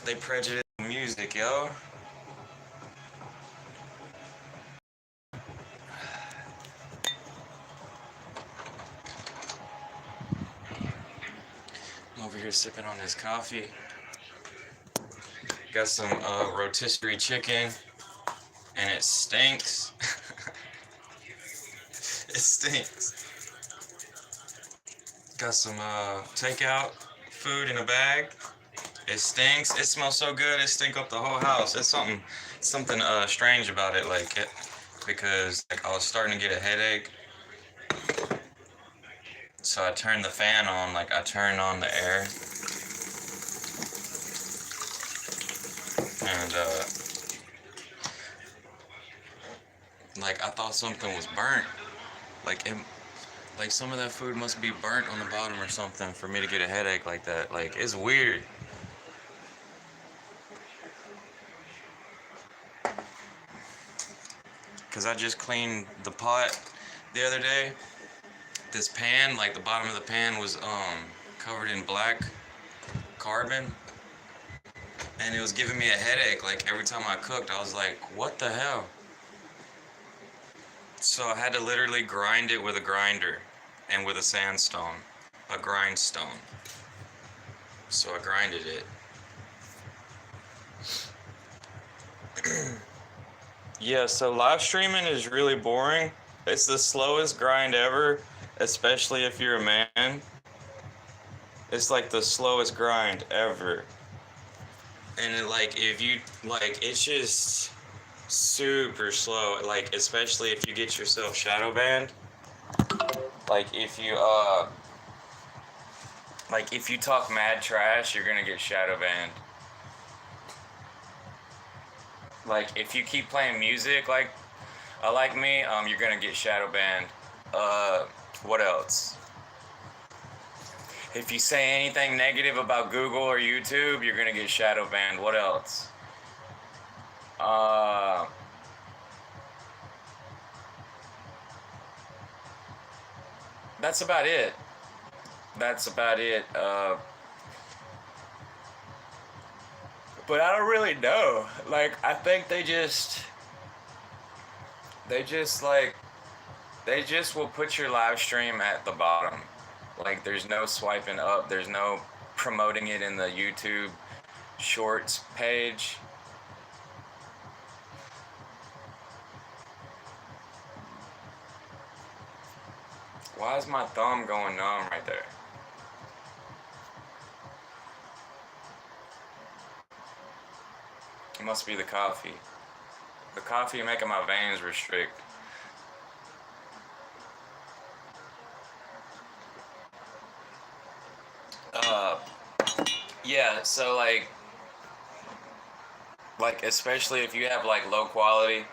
They prejudice music, yo. I'm over here sipping on this coffee. Got some rotisserie chicken, and it stinks. It stinks. Got some takeout food in a bag. It stinks. It smells so good. It stink up the whole house. It's something strange about it, like it, because like I was starting to get a headache. So I turned the fan on. Like I turned on the air, and like I thought something was burnt. Like it, like some of that food must be burnt on the bottom or something for me to get a headache like that. Like it's weird. Cause I just cleaned the pot the other day. This pan, like the bottom of the pan was covered in black carbon, and it was giving me a headache. Like every time I cooked, I was like, what the hell? So I had to literally grind it with a grinder and with a sandstone, a grindstone. So I grinded it. Yeah, so live streaming is really boring. It's the slowest grind ever, especially if you're a man. It's like the slowest grind ever. And it, like if you like, it's just super slow. Like especially if you get yourself shadow banned. Like if you talk mad trash, you're gonna get shadow banned. Like if you keep playing music like me, you're gonna get shadow banned. What else? If you say anything negative about Google or YouTube, you're gonna get shadow banned. What else? That's about it. That's about it. But I don't really know. Like I think they just like they just will put your live stream at the bottom. Like there's no swiping up, there's no promoting it in the YouTube shorts page. Why is my thumb going numb right there? It must be the coffee. The coffee making my veins restrict. Yeah, so like especially if you have like low quality,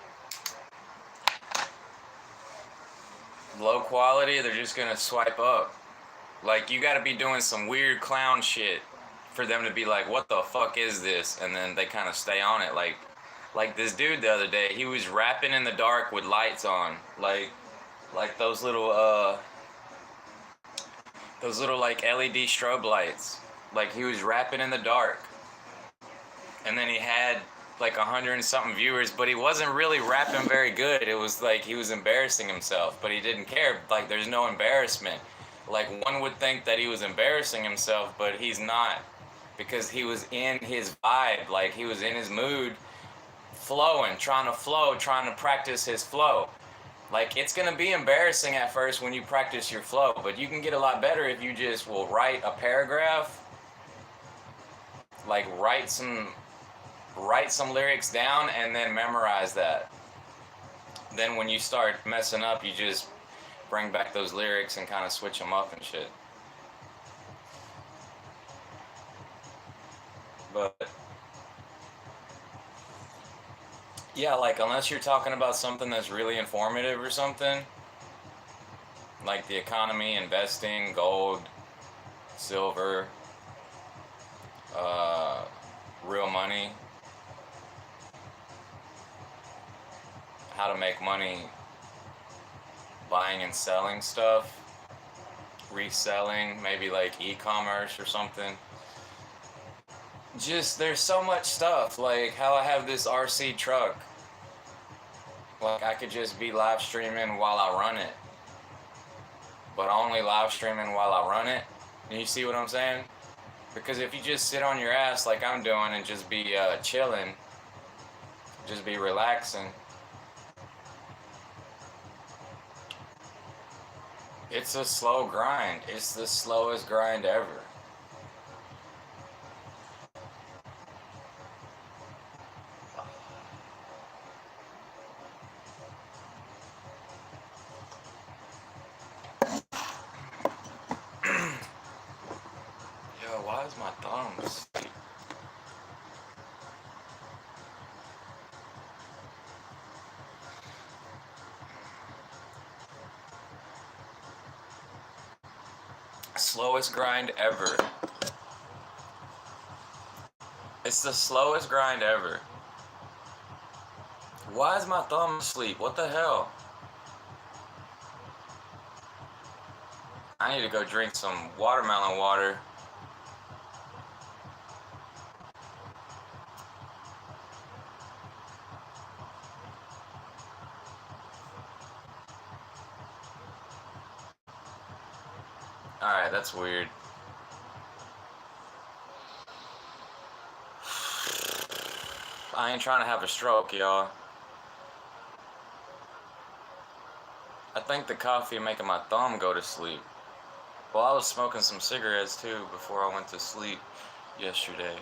they're just gonna swipe up. Like you gotta be doing some weird clown shit for them to be like, what the fuck is this? And then they kind of stay on it. Like this dude the other day, he was rapping in the dark with lights on, like those little like LED strobe lights. Like he was rapping in the dark, and then he had like 100 and something viewers, but he wasn't really rapping very good. It was like he was embarrassing himself, but he didn't care. Like there's no embarrassment. Like one would think that he was embarrassing himself, but he's not, because he was in his vibe. Like he was in his mood, flowing, trying to practice his flow. Like it's gonna be embarrassing at first when you practice your flow, but you can get a lot better if you just will write a paragraph, like write some lyrics down and then memorize that. Then when you start messing up, you just bring back those lyrics and kind of switch them up and shit. But yeah, like unless you're talking about something that's really informative or something, like the economy, investing, gold, silver, real money, how to make money buying and selling stuff, reselling, maybe like e-commerce or something. just, there's so much stuff, like how I have this RC truck. Like, I could just be live streaming while I run it, but only live streaming while I run it. And you see what I'm saying? Because if you just sit on your ass like I'm doing and just be chilling, just be relaxing, it's a slow grind. It's the slowest grind ever. Yo, why is my thumb asleep? Slowest grind ever. It's the slowest grind ever. Why is my thumb asleep? What the hell? I need to go drink some watermelon water. Alright, that's weird. I ain't trying to have a stroke, y'all. I think the coffee making my thumb go to sleep. Well, I was smoking some cigarettes too before I went to sleep yesterday.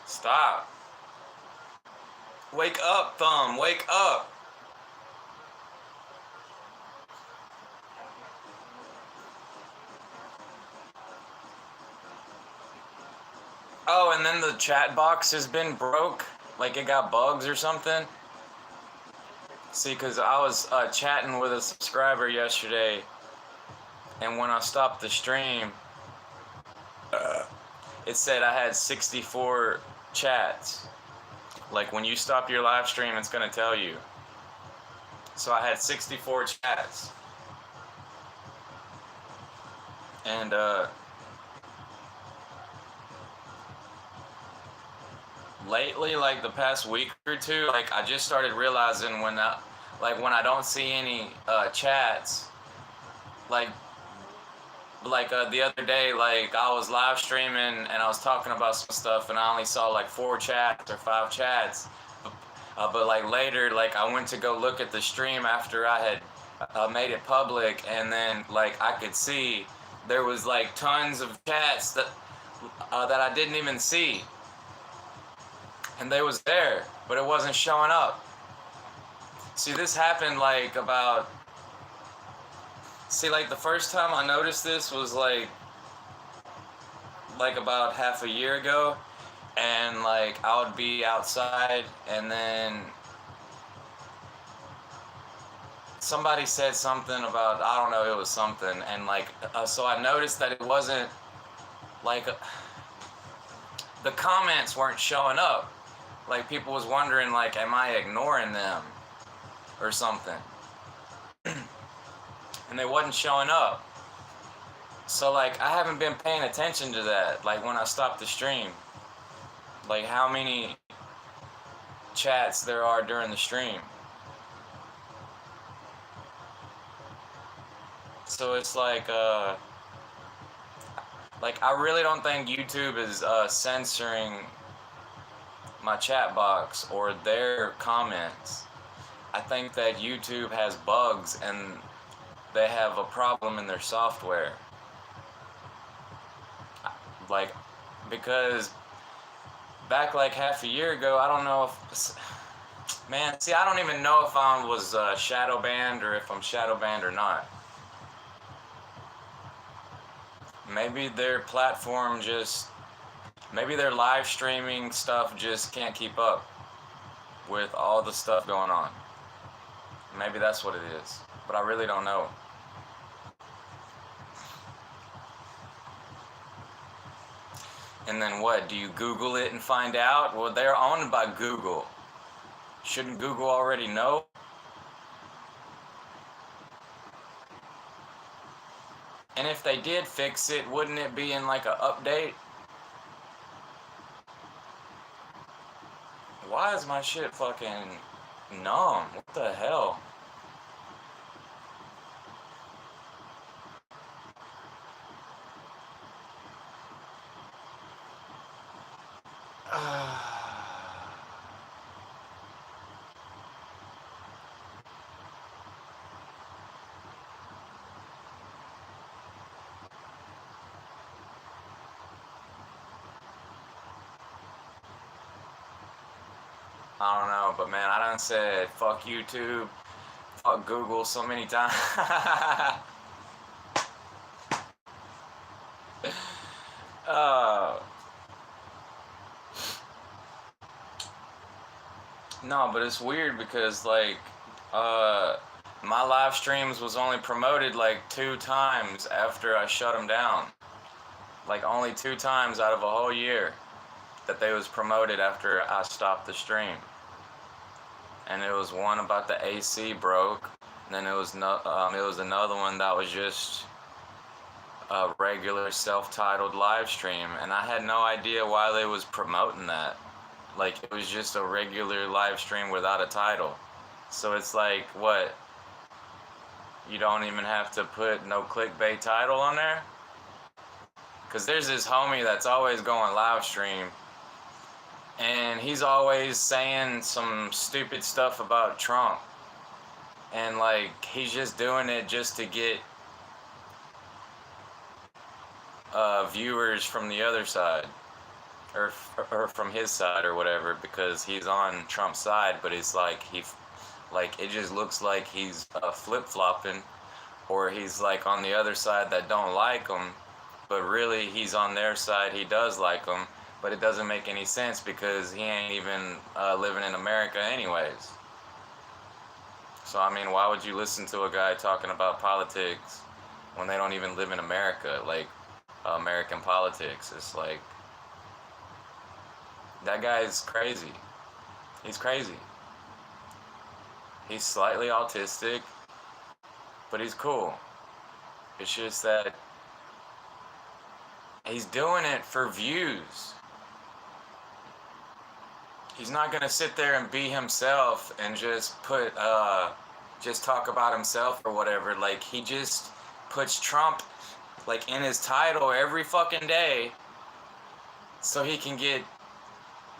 Stop. Wake up, thumb. Wake up. Oh, and then the chat box has been broke. Like it got bugs or something. See, because I was chatting with a subscriber yesterday, and when I stopped the stream, it said I had 64 chats. Like when you stop your live stream, it's going to tell you. So I had 64 chats. And lately, like the past week or two, like I just started realizing when I don't see any chats, like the other day, like I was live streaming and I was talking about some stuff and I only saw like 4 chats or 5 chats. But like later, like I went to go look at the stream after I had made it public, and then like I could see there was like tons of chats that I didn't even see, and they was there, but it wasn't showing up. See, this happened like the first time I noticed this was like about half a year ago, and like I would be outside and then somebody said something about, I don't know, it was something, and like so I noticed that it wasn't like the comments weren't showing up. Like people was wondering like, am I ignoring them or something? And they wasn't showing up. So like I haven't been paying attention to that. Like when I stopped the stream, like how many chats there are during the stream. So it's like I really don't think YouTube is censoring my chat box or their comments. I think that YouTube has bugs and they have a problem in their software. Like, because back like half a year ago, I don't know if, man, see, I don't even know if I was shadow banned or if I'm shadow banned or not. Maybe their platform maybe their live streaming stuff just can't keep up with all the stuff going on. Maybe that's what it is, but I really don't know. And then what? Do you Google it and find out? Well, they're owned by Google. Shouldn't Google already know? And if they did fix it, wouldn't it be in like an update? Why is my shit fucking numb? What the hell? I don't know, but man, I done said fuck YouTube, fuck Google so many times. uh, no, but it's weird because like, my live streams was only promoted like 2 times after I shut them down. Like only 2 times out of a whole year that they was promoted after I stopped the stream. And it was one about the AC broke. And then it was another one that was just a regular self-titled live stream, and I had no idea why they was promoting that. Like it was just a regular live stream without a title. So it's like, what? You don't even have to put no clickbait title on there? Cause there's this homie that's always going live stream, and he's always saying some stupid stuff about Trump. And like he's just doing it just to get viewers from the other side, or from his side or whatever, because he's on Trump's side. But it's like it just looks like he's flip-flopping, or he's like on the other side that don't like him, but really he's on their side, he does like them. But it doesn't make any sense because he ain't even living in America anyways. So I mean, why would you listen to a guy talking about politics when they don't even live in America? Like American politics, it's like, that guy's crazy. He's crazy. He's slightly autistic, but he's cool. It's just that he's doing it for views. He's not gonna sit there and be himself and just just talk about himself or whatever. Like he just puts Trump like in his title every fucking day so he can get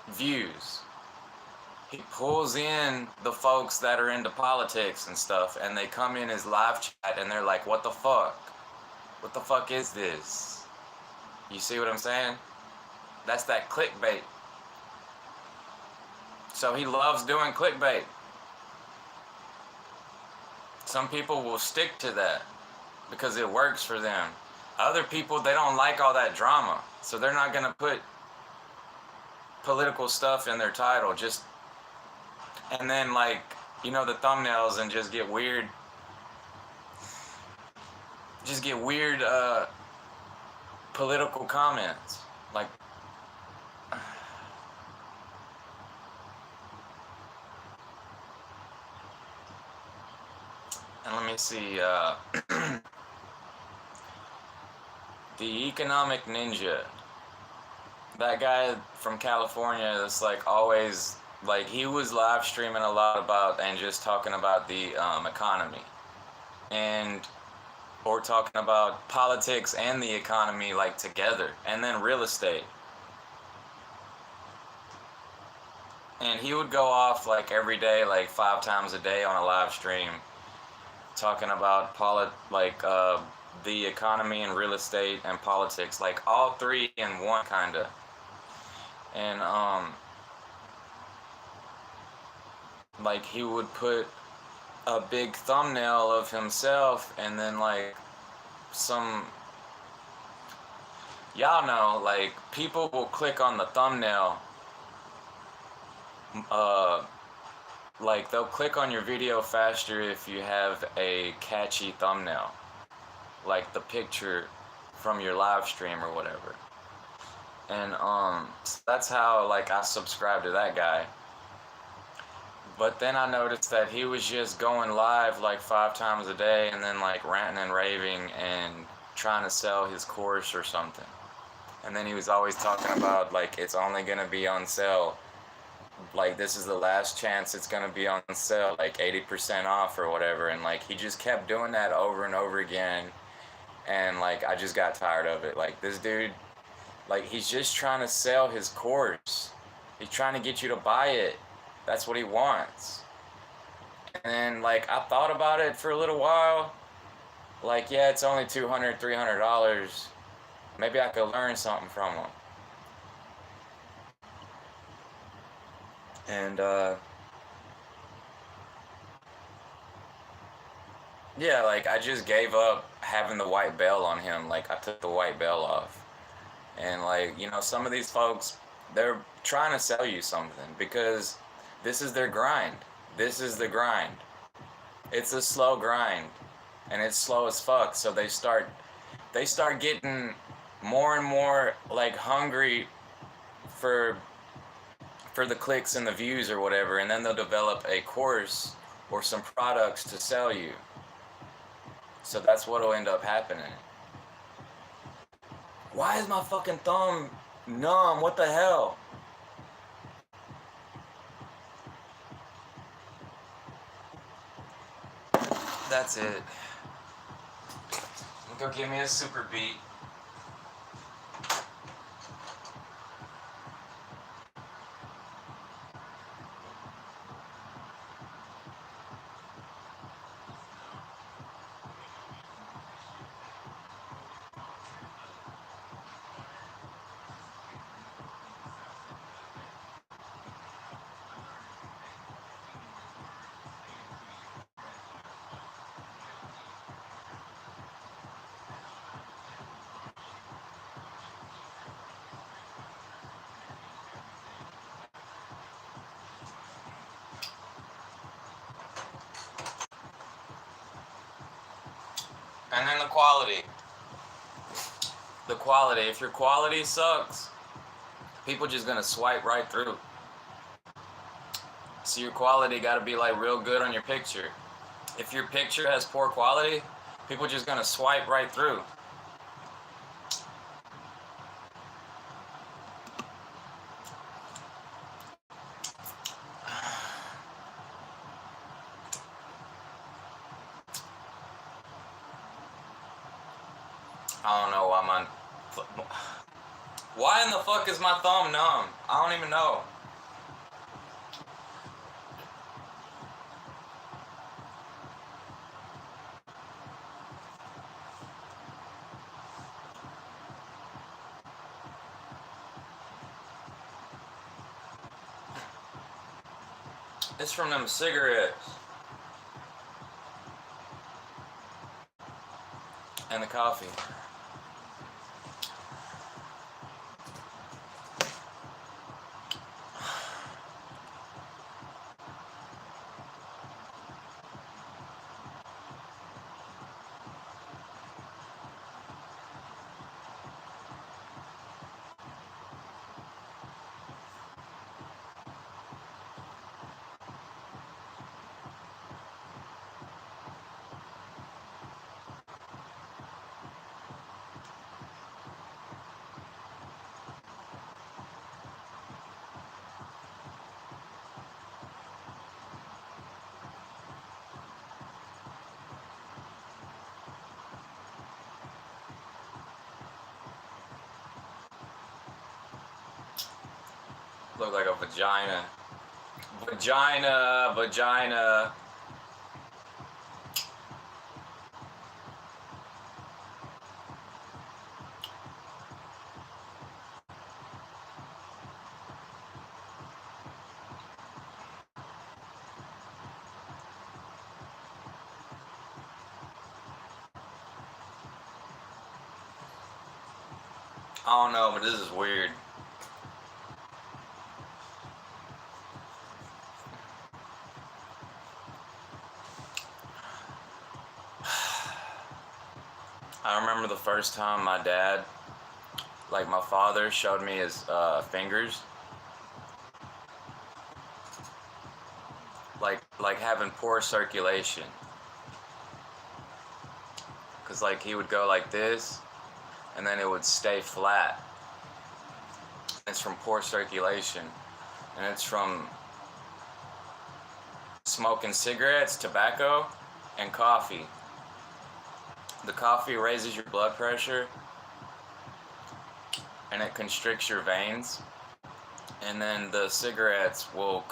views. He pulls in the folks that are into politics and stuff, and they come in his live chat and they're like, what the fuck? What the fuck is this? You see what I'm saying? That's that clickbait. So he loves doing clickbait. Some people will stick to that because it works for them. Other people, they don't like all that drama, so they're not gonna put political stuff in their title. And then like, the thumbnails, and just get weird political comments. Like, and let me see, the Economic Ninja, that guy from California that's like always, like, he was live streaming a lot about and just talking about the economy, or talking about politics and the economy like together, and then real estate. And he would go off like every day, like 5 times a day on a live stream, talking about the economy and real estate and politics, like all three in one, kinda. And like he would put a big thumbnail of himself, and then like y'all know, like, people will click on the thumbnail, like they'll click on your video faster if you have a catchy thumbnail, like the picture from your live stream or whatever. And so that's how like I subscribe to that guy. But then I noticed that he was just going live like 5 times a day and then like ranting and raving and trying to sell his course or something. And then he was always talking about like it's only gonna be on sale. Like this is the last chance it's gonna be on sale, like 80% off or whatever. And like he just kept doing that over and over again. And like I just got tired of it. Like this dude, like he's just trying to sell his course. He's trying to get you to buy it. That's what he wants. And then like I thought about it for a little while. Like yeah, it's only $200, $300. Maybe I could learn something from him. And yeah, like I just gave up having the white belt on him. Like I took the white belt off. And like, you know, some of these folks, they're trying to sell you something because this is their grind. This is the grind. It's a slow grind and it's slow as fuck. So they start getting more and more like hungry for the clicks and the views or whatever, and then they'll develop a course or some products to sell you. So that's what'll end up happening. Why is my fucking thumb numb? What the hell? That's it. Go give me a super beat. And then the quality. The quality. If your quality sucks, people just gonna swipe right through. So your quality gotta be like real good on your picture. If your picture has poor quality, people just gonna swipe right through. I don't know why why in the fuck is my thumb numb? I don't even know. It's from them cigarettes. And the coffee. Look like a vagina. Vagina, vagina. I don't know, but this is weird. I remember the first time my dad, like my father, showed me his fingers. like having poor circulation. Cause like he would go like this, and then it would stay flat. It's from poor circulation, and it's from smoking cigarettes, tobacco, and coffee. The coffee raises your blood pressure, and it constricts your veins. And then the cigarettes will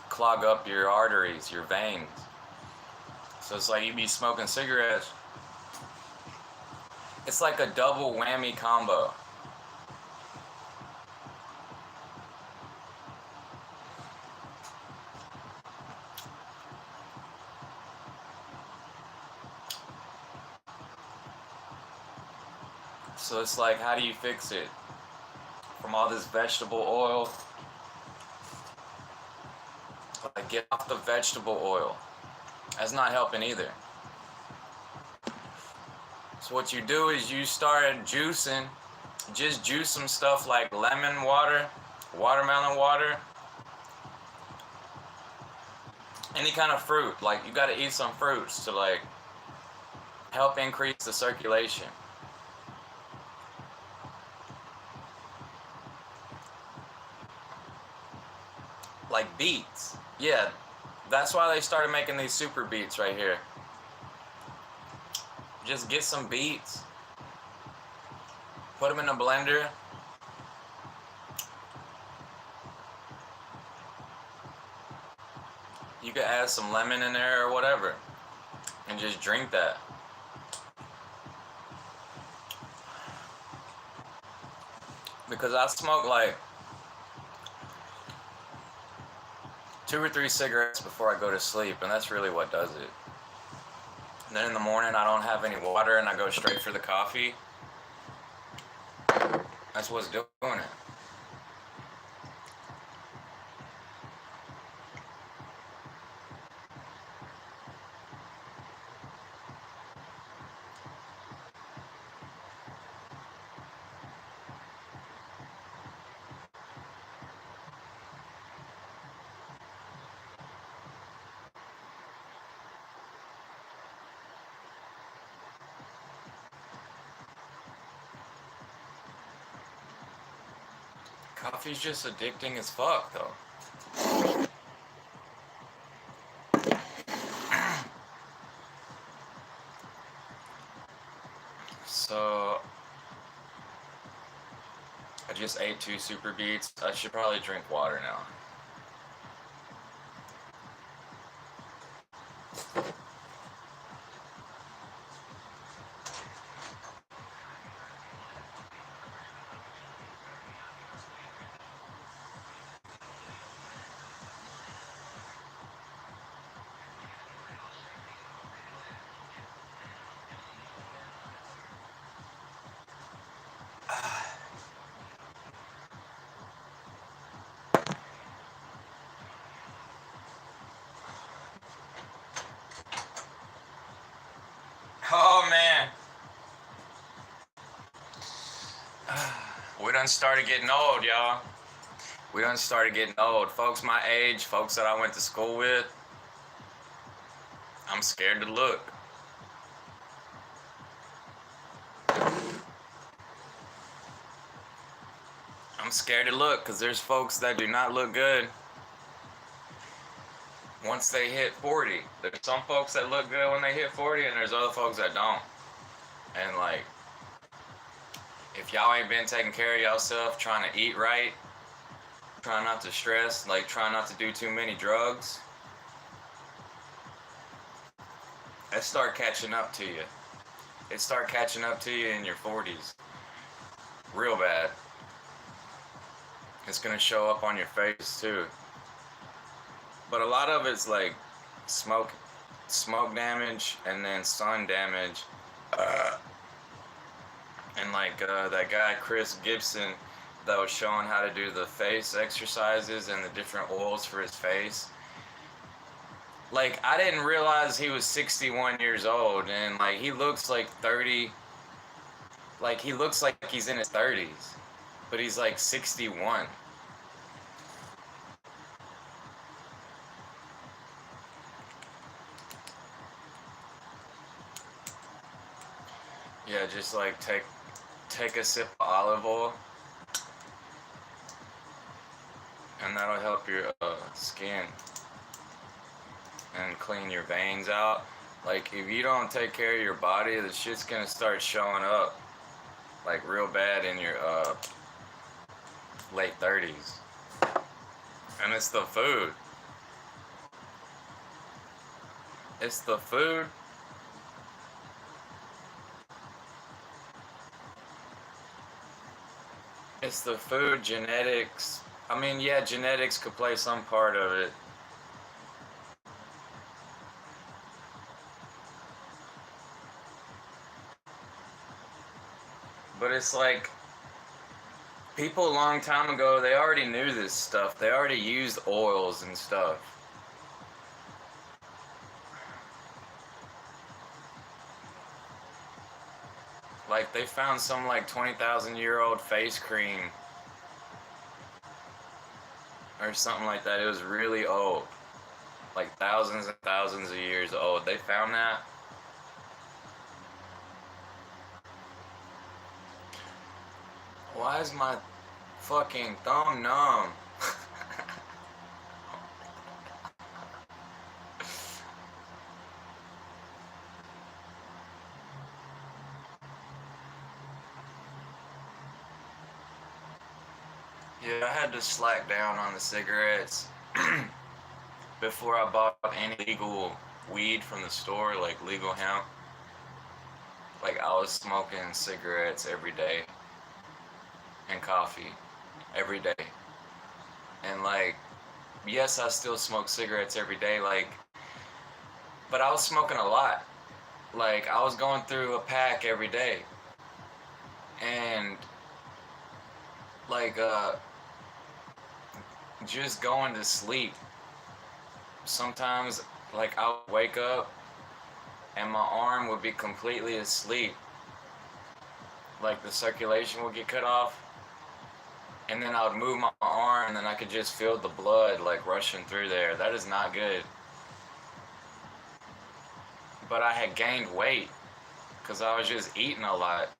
clog up your arteries, your veins. So it's like you be smoking cigarettes. It's like a double whammy combo. So it's like, how do you fix it? From all this vegetable oil, like get off the vegetable oil. That's not helping either. So what you do is you start juicing, just juice some stuff like lemon water, watermelon water, any kind of fruit. Like you gotta eat some fruits to like help increase the circulation. Like beets. Yeah, that's why they started making these super beets right here. Just get some beets, put them in a blender, you could add some lemon in there or whatever, and just drink that. Because I smoke like 2 or 3 cigarettes before I go to sleep, and that's really what does it. And then in the morning I don't have any water and I go straight for the coffee. That's what's doing it. Coffee's just addicting as fuck, though. So, I just ate 2 super beets. I should probably drink water now. Oh man, we done started getting old, y'all. We done started getting old. Folks my age, folks that I went to school with, I'm scared to look. I'm scared to look because there's folks that do not look good once they hit 40. There's some folks that look good when they hit 40, and there's other folks that don't. And like, if y'all ain't been taking care of yourself, trying to eat right, trying not to stress, like trying not to do too many drugs, it start catching up to you. It start catching up to you in your 40s. Real bad. It's gonna show up on your face too. But a lot of it's like smoke damage, and then sun damage. And like that guy Chris Gibson that was showing how to do the face exercises and the different oils for his face. Like, I didn't realize he was 61 years old, and like he looks like 30. Like, he looks like he's in his 30s, but he's like 61. Yeah, just like take a sip of olive oil, and that'll help your skin and clean your veins out. Like if you don't take care of your body, the shit's gonna start showing up like real bad in your late 30s. And it's the food. It's the food. It's the food, genetics. I mean, yeah, genetics could play some part of it. But it's like people a long time ago, they already knew this stuff. They already used oils and stuff. Like they found some like 20,000-year-old face cream or something like that. It was really old. Like thousands and thousands of years old. They found that. Why is my fucking thumb numb? Yeah, I had to slack down on the cigarettes before I bought any legal weed from the store, like legal hemp. Like I was smoking cigarettes every day and coffee every day. And like, yes, I still smoke cigarettes every day, like, but I was smoking a lot. Like I was going through a pack every day. And like just going to sleep. Sometimes like I would wake up and my arm would be completely asleep. Like the circulation would get cut off. And then I would move my arm and then I could just feel the blood like rushing through there. That is not good. But I had gained weight because I was just eating a lot.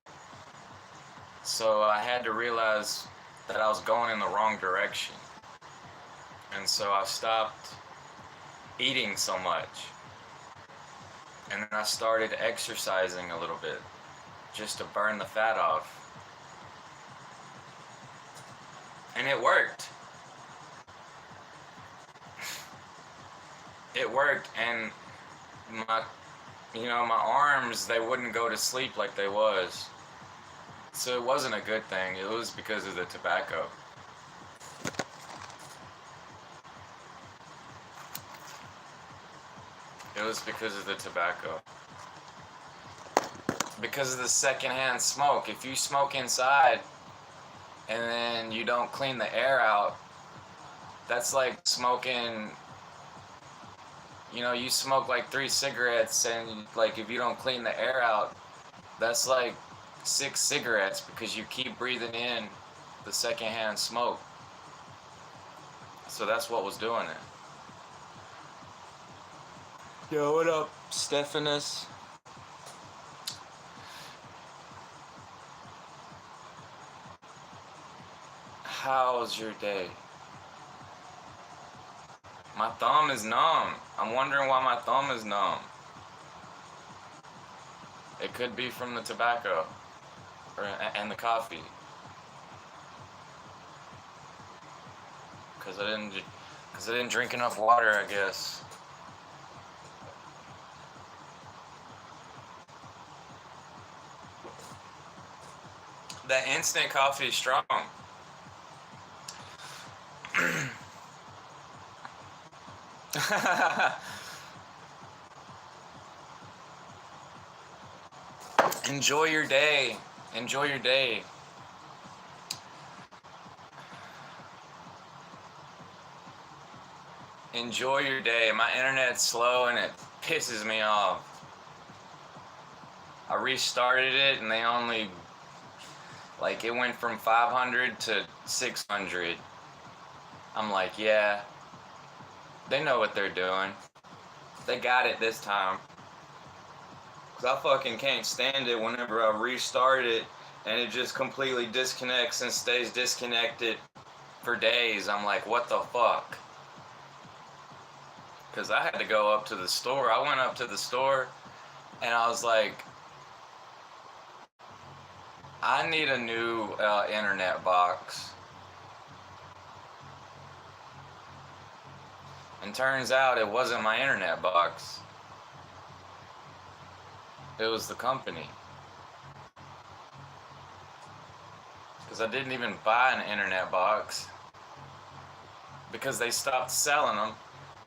So I had to realize that I was going in the wrong direction. And so I stopped eating so much. And then I started exercising a little bit just to burn the fat off. And it worked. It worked, and my arms, they wouldn't go to sleep like they was. So it wasn't a good thing. It was because of the tobacco. It was because of the tobacco. Because of the secondhand smoke. If you smoke inside and then you don't clean the air out, that's like smoking, you smoke like 3 cigarettes and like if you don't clean the air out, that's like 6 cigarettes because you keep breathing in the secondhand smoke. So that's what was doing it. Yo, what up, Stephanus? How's your day? My thumb is numb. I'm wondering why my thumb is numb. It could be from the tobacco and the coffee. Because I didn't drink enough water, I guess. That instant coffee is strong. Enjoy your day. Enjoy your day. Enjoy your day. My internet's slow and it pisses me off. I restarted it and they only, like, it went from 500 to 600. I'm like, yeah, they know what they're doing. They got it this time. Because I fucking can't stand it whenever I restart it and it just completely disconnects and stays disconnected for days. I'm like, what the fuck? Because I had to go up to the store. I went up to the store and I was like, I need a new internet box. And turns out it wasn't my internet box. It was the company. Because I didn't even buy an internet box. Because they stopped selling them.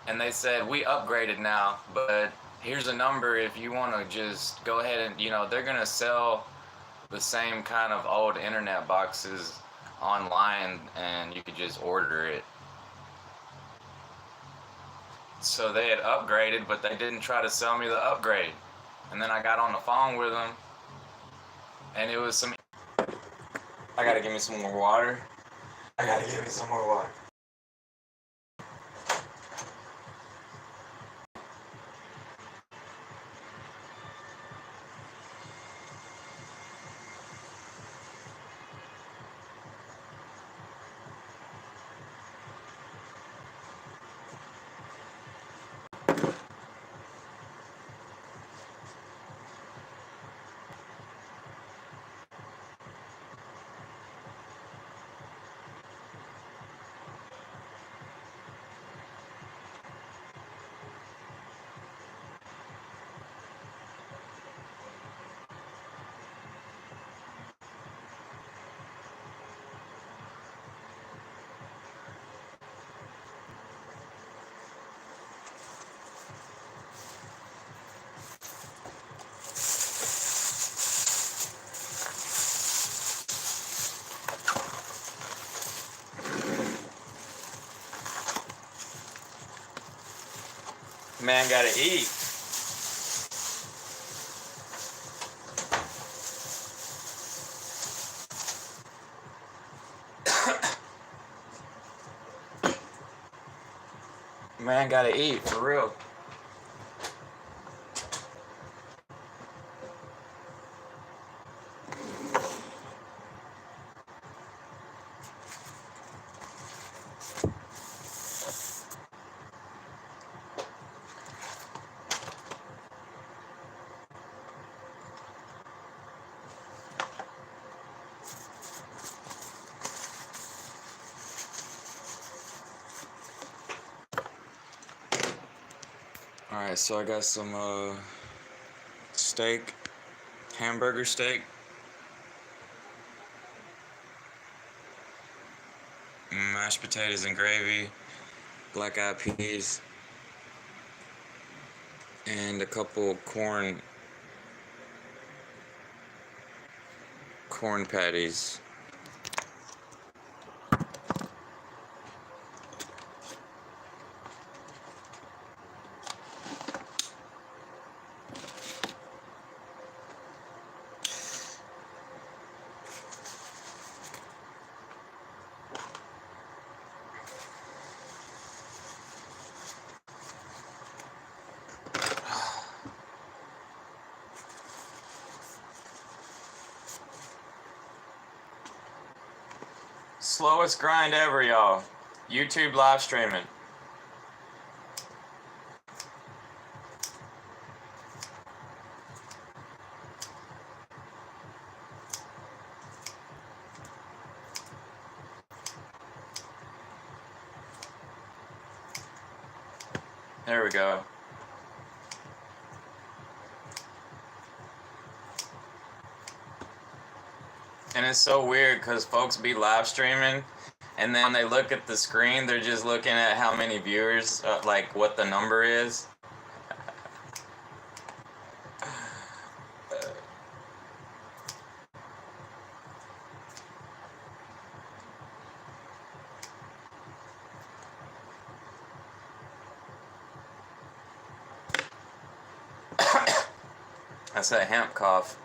And they said, we upgraded now, but here's a number if you want to just go ahead and, you know, they're going to sell the same kind of old internet boxes online and you could just order it. So they had upgraded, but they didn't try to sell me the upgrade. And then I got on the phone with them and it was some... I gotta give me some more water. I gotta give me some more water. Man gotta eat. Man gotta eat, for real. Alright, so I got some steak, hamburger steak, mashed potatoes and gravy, black-eyed peas, and a couple corn patties. Slowest grind ever, y'all. YouTube live streaming. There we go. And it's so weird because folks be live streaming and then they look at the screen, they're just looking at how many viewers, like what the number is. That's that hemp cough.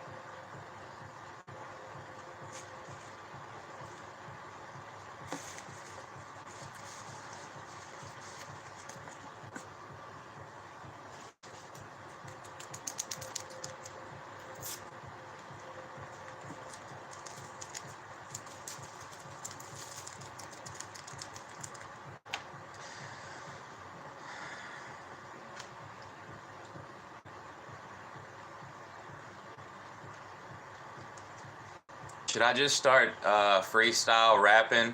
Should I just start freestyle rapping?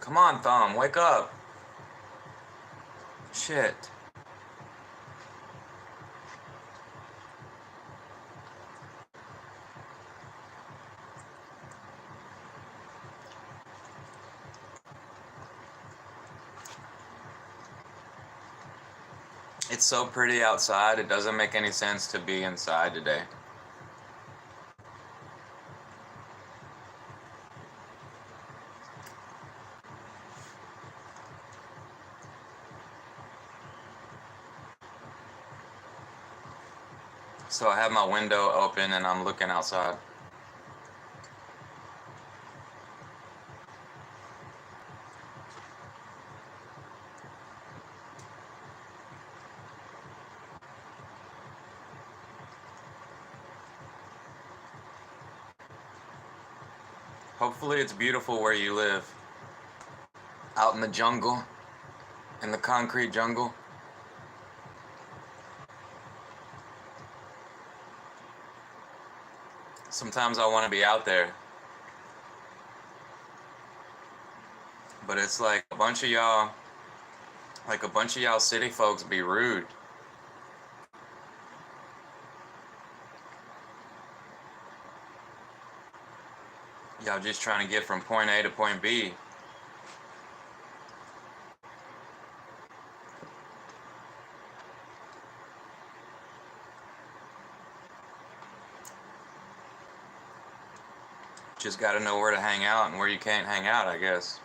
Come on, Thumb, wake up. Shit. It's so pretty outside, it doesn't make any sense to be inside today. So I have my window open and I'm looking outside. Hopefully it's beautiful where you live. Out in the jungle, in the concrete jungle. Sometimes I want to be out there. But it's like a bunch of y'all city folks be rude. Y'all just trying to get from point A to point B. Just got to know where to hang out and where you can't hang out, I guess.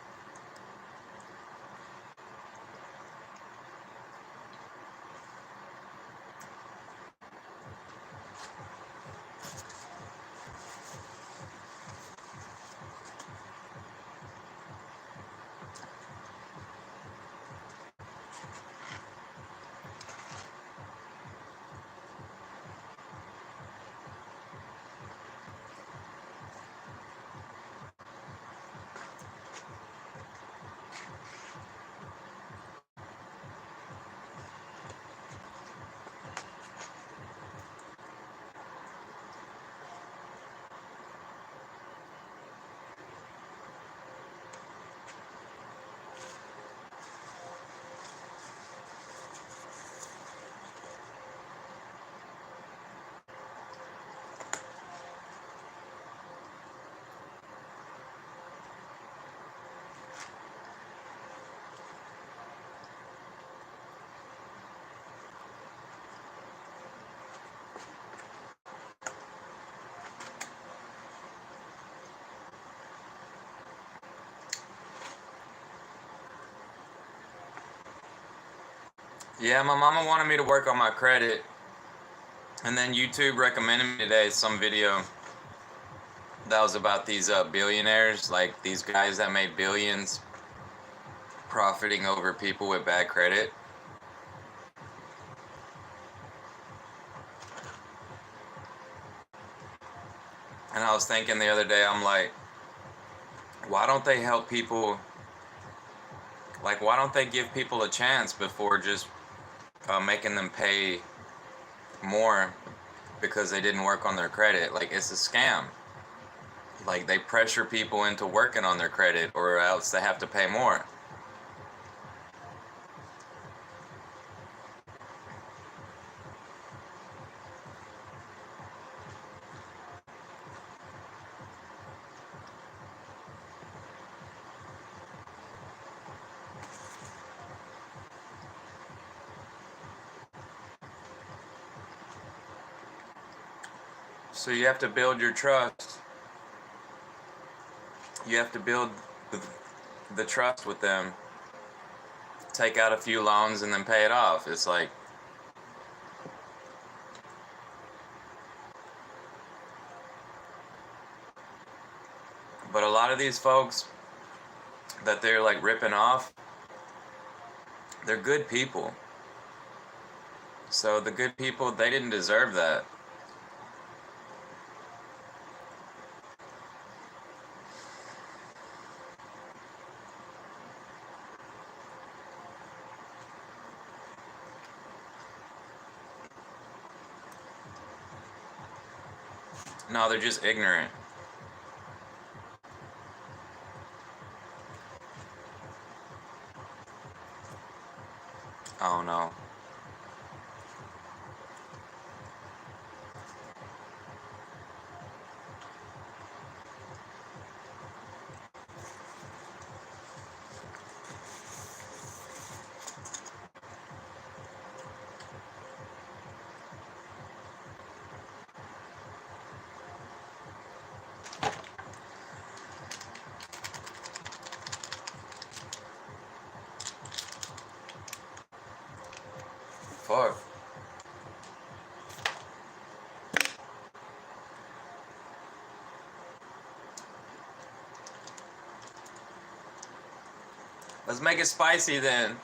Yeah, my mama wanted me to work on my credit. And then YouTube recommended me today some video that was about these billionaires, like these guys that made billions profiting over people with bad credit. And I was thinking the other day, I'm like, why don't they help people? Like, why don't they give people a chance before just making them pay more because they didn't work on their credit? Like, it's a scam. Like, they pressure people into working on their credit or else they have to pay more. So you have to build your trust. You have to build the trust with them. Take out a few loans and then pay it off. It's like, but a lot of these folks that they're like ripping off, they're good people. So the good people, they didn't deserve that. No, they're just ignorant. Oh no. Fuck. Let's make it spicy then.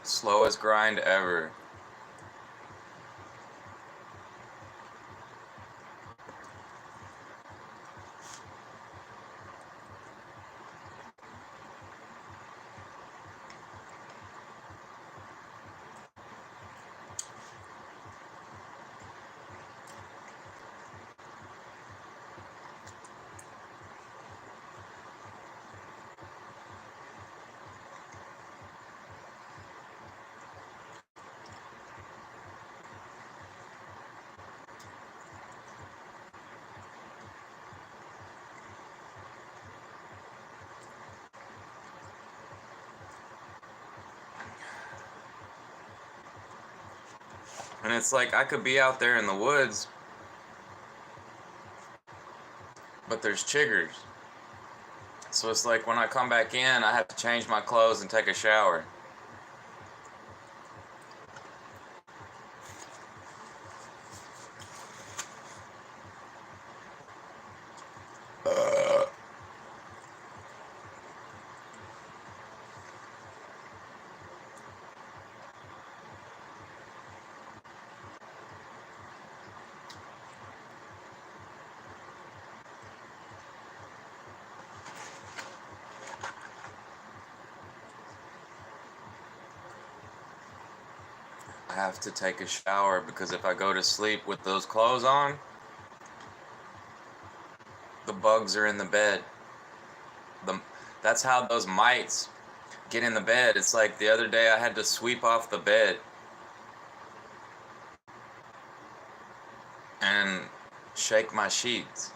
Slowest grind ever. And it's like I could be out there in the woods, but there's chiggers. So it's like when I come back in, I have to change my clothes and take a shower. I have to take a shower because if I go to sleep with those clothes on, the bugs are in the bed. The, that's how those mites get in the bed. It's like the other day I had to sweep off the bed and shake my sheets.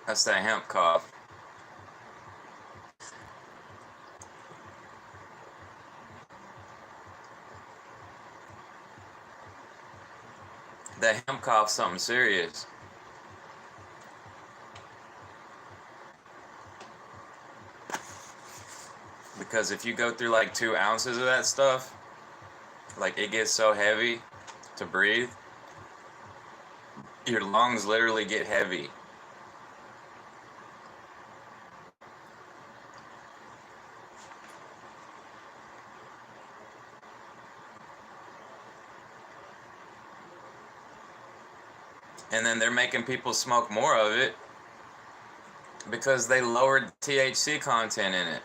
That's that hemp cough. That hemp cough's something serious. Because if you go through like 2 ounces of that stuff, like it gets so heavy to breathe, your lungs literally get heavy. And then they're making people smoke more of it because they lowered THC content in it.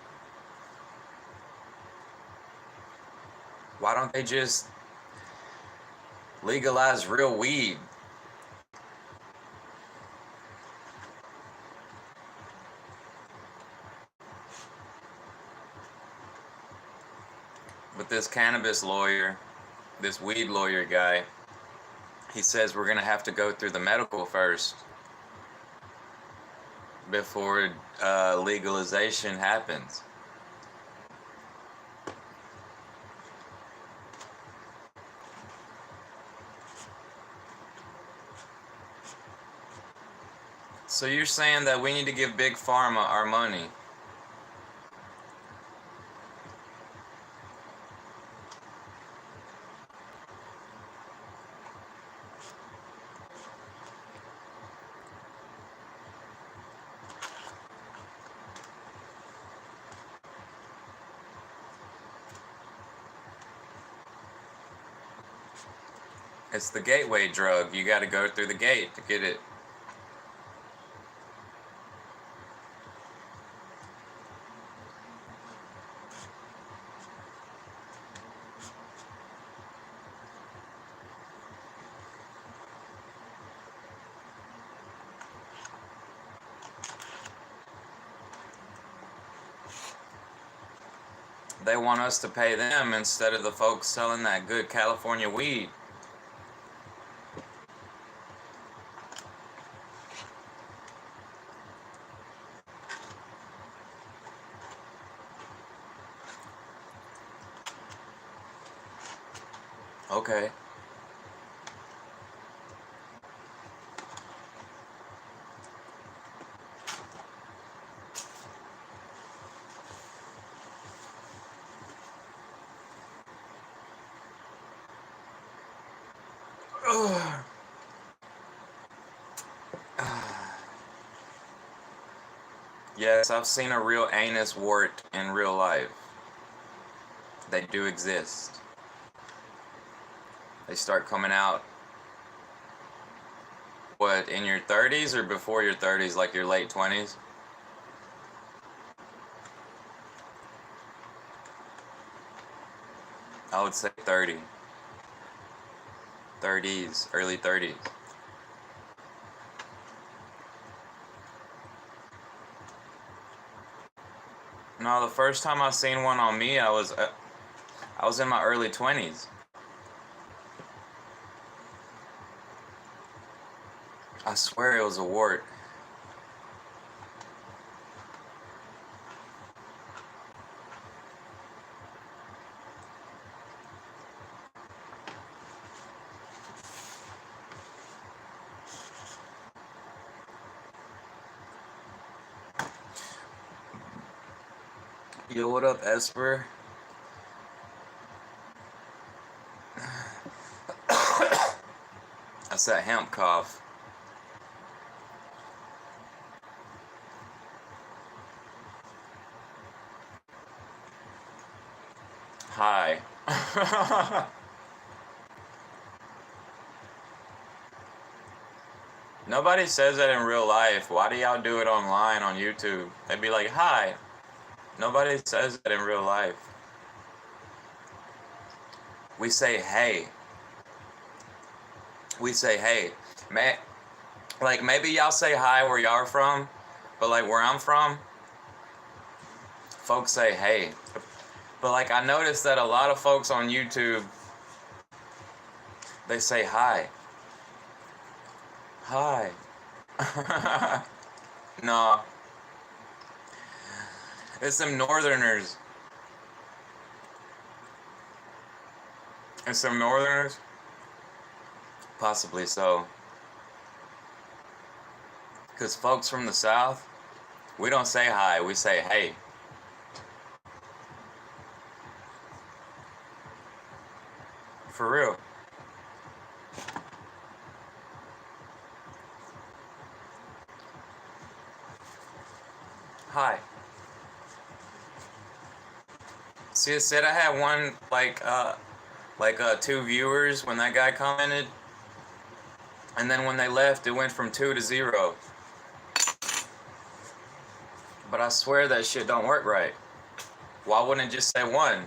Why don't they just legalize real weed? But this cannabis lawyer, this weed lawyer guy, he says we're gonna have to go through the medical first before legalization happens. So you're saying that we need to give Big Pharma our money? It's the gateway drug. You got to go through the gate to get it. They want us to pay them instead of the folks selling that good California weed. Okay. Yes, I've seen a real anus wart in real life. They do exist. They start coming out, what, in your 30s or before your 30s, like your late 20s? I would say 30. 30s, early 30s. No, the first time I seen one on me, I was in my early 20s. I swear it was a wart. Yo, what up, Esper? That's that hemp cough. Hi. Nobody says that in real life. Why do y'all do it online on YouTube? They'd be like, hi. Nobody says that in real life. We say, hey. We say, hey. Man, like, maybe y'all say hi where y'all are from, but, like, where I'm from, folks say, hey. But, like, I noticed that a lot of folks on YouTube, they say hi. Hi. No, it's some northerners. It's some northerners. Possibly so. Because folks from the south, we don't say hi, we say hey. For real. Hi. See, it said I had one, two viewers when that guy commented. And then when they left, it went from 2 to 0. But I swear that shit don't work right. Why wouldn't it just say 1?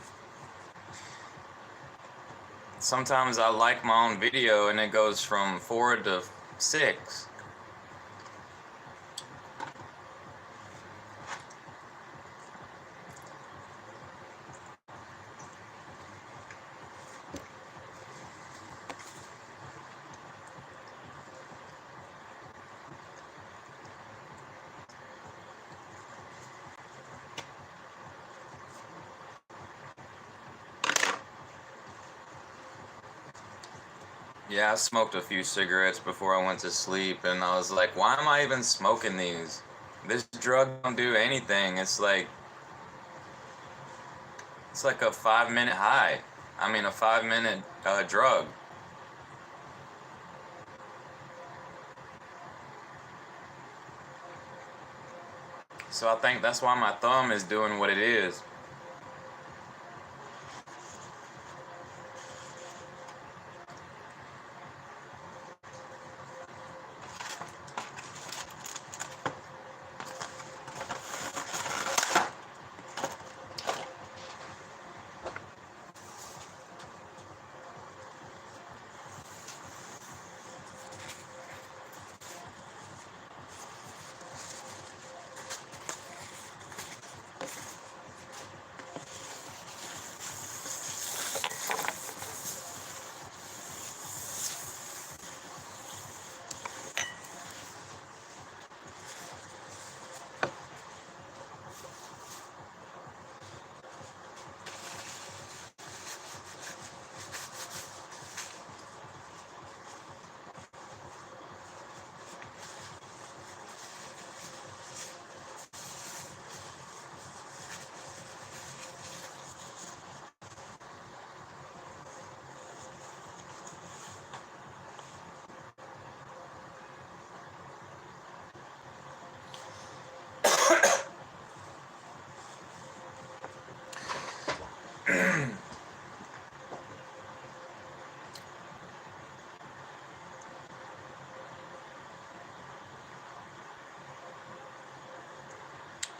Sometimes I like my own video and it goes from 4 to 6. Yeah, I smoked a few cigarettes before I went to sleep, and I was like, why am I even smoking these? This drug don't do anything. It's like a 5-minute high. I mean, a 5-minute drug. So I think that's why my thumb is doing what it is.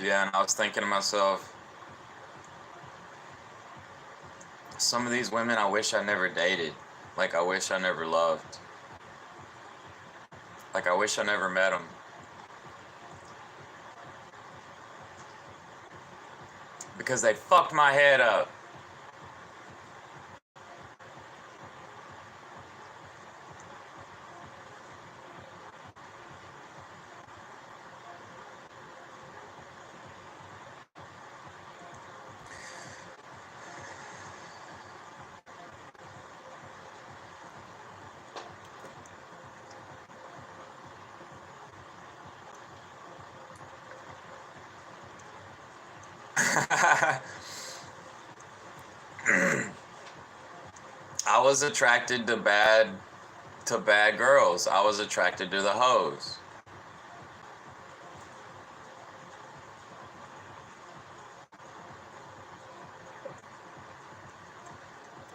Yeah, and I was thinking to myself, some of these women I wish I never dated. Like, I wish I never loved. Like, I wish I never met them. Because they fucked my head up. I was attracted to bad girls. I was attracted to the hoes.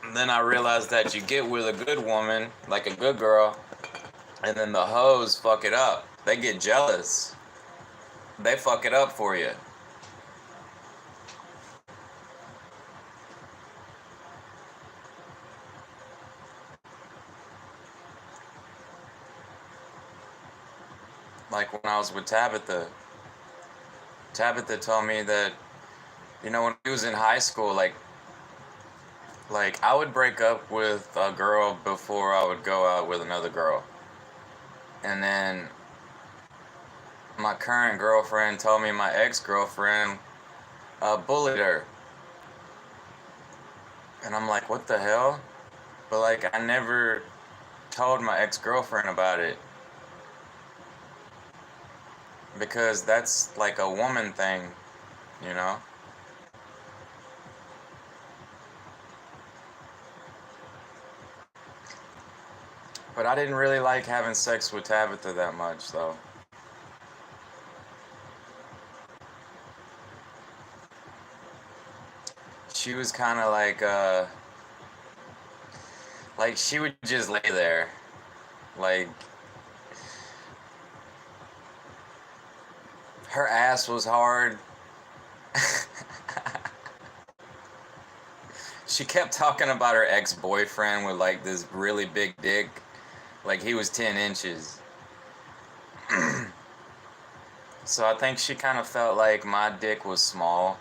And then I realized that you get with a good woman, like a good girl, and then the hoes fuck it up. They get jealous. They fuck it up for you. Like when I was with Tabitha. Tabitha told me that, when he was in high school, like I would break up with a girl before I would go out with another girl. And then my current girlfriend told me my ex-girlfriend bullied her. And I'm like, what the hell? But like, I never told my ex-girlfriend about it. Because that's like a woman thing, you know? But I didn't really like having sex with Tabitha that much, though. She was kind of like she would just lay there. Like, her ass was hard. She kept talking about her ex-boyfriend with like this really big dick. Like he was 10 inches. So I think she kind of felt like my dick was small.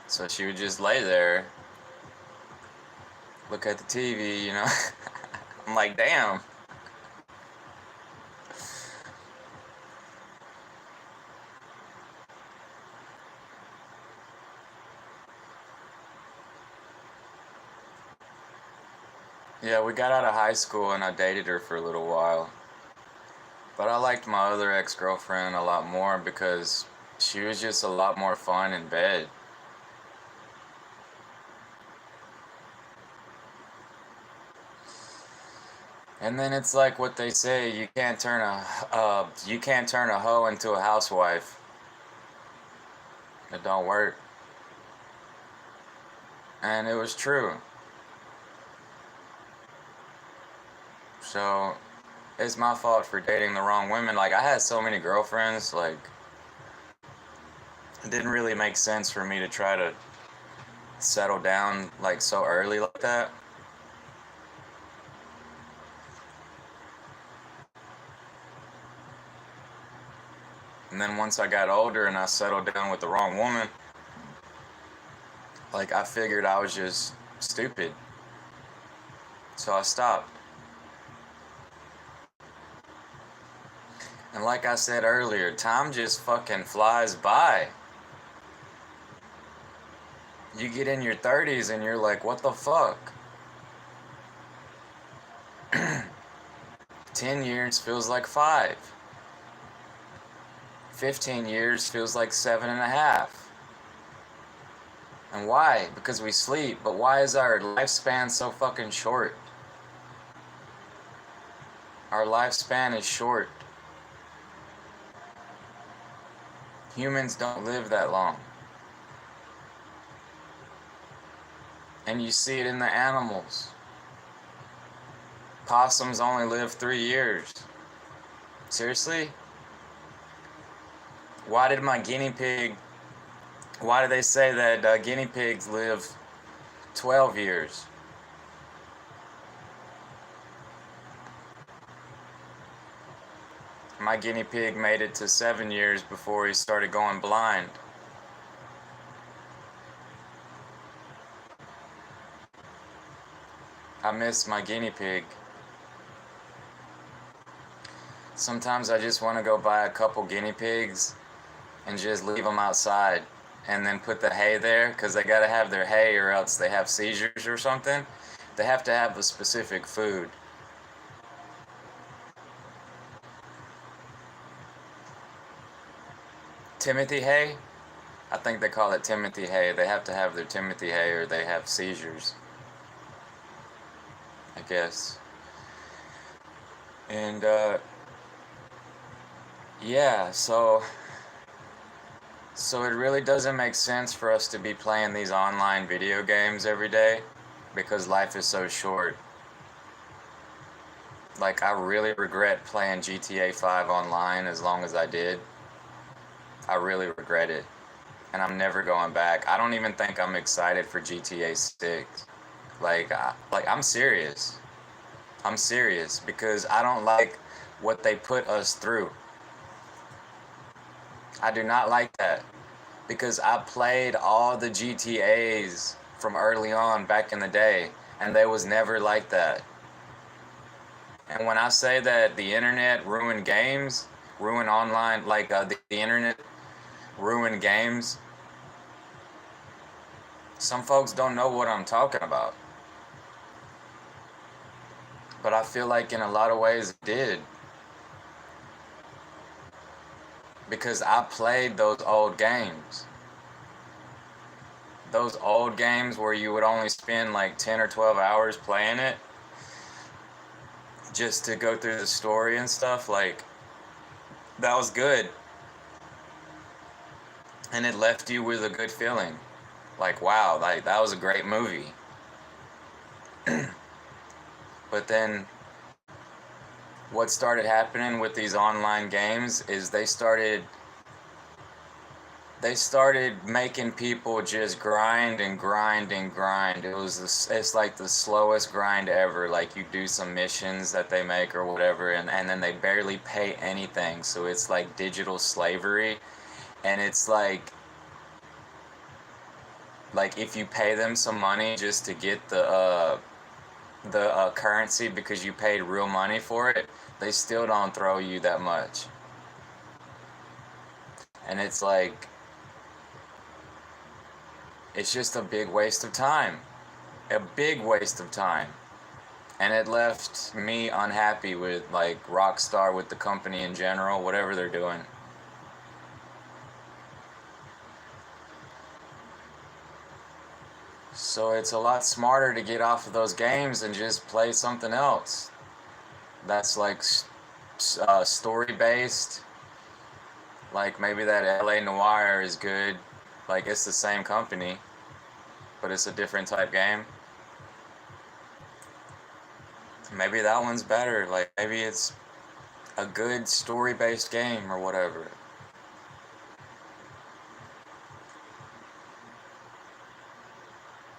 So she would just lay there, look at the TV, you know? I'm like, damn. Yeah, we got out of high school and I dated her for a little while. But I liked my other ex-girlfriend a lot more because she was just a lot more fun in bed. And then it's like what they say, you can't turn a hoe into a housewife. It don't work. And it was true. So it's my fault for dating the wrong women. Like I had so many girlfriends, like it didn't really make sense for me to try to settle down like so early like that. And then once I got older and I settled down with the wrong woman, like I figured I was just stupid. So I stopped. And like I said earlier, time just fucking flies by. You get in your 30s and you're like, what the fuck? 10 years feels like 5. 15 years feels like 7.5. And why? Because we sleep. But why is our lifespan so fucking short? Our lifespan is short. Humans don't live that long. And you see it in the animals. Possums only live 3 years. Seriously? Why do they say that guinea pigs live 12 years? My guinea pig made it to 7 years before he started going blind. I miss my guinea pig. Sometimes I just want to go buy a couple guinea pigs and just leave them outside and then put the hay there because they got to have their hay or else they have seizures or something. They have to have a specific food. Timothy hay? I think they call it Timothy hay. They have to have their Timothy hay or they have seizures, I guess. And yeah, so it really doesn't make sense for us to be playing these online video games every day because life is so short. Like, I really regret playing GTA 5 online as long as I did. I really regret it. And I'm never going back. I don't even think I'm excited for GTA 6. I'm serious. I'm serious because I don't like what they put us through. I do not like that because I played all the GTAs from early on back in the day and they was never like that. And when I say that the internet ruined games, ruined online, like the internet ruined games, some folks don't know what I'm talking about. But I feel like in a lot of ways it did. Because I played those old games. Those old games where you would only spend like 10 or 12 hours playing it just to go through the story and stuff, like, that was good. And it left you with a good feeling. Like, wow, like, that was a great movie. But then what started happening with these online games is they started making people just grind and grind and grind. It's like the slowest grind ever. Like, you do some missions that they make or whatever, and then they barely pay anything. So it's like digital slavery. And it's like if you pay them some money just to get the currency because you paid real money for it, they still don't throw you that much. And it's like, it's just a big waste of time. A big waste of time. And it left me unhappy with, like, Rockstar, with the company in general, whatever they're doing. So it's a lot smarter to get off of those games and just play something else that's like story based. Like, maybe that LA Noire is good. Like, it's the same company, but it's a different type game. Maybe that one's better. Like, maybe it's a good story based game or whatever.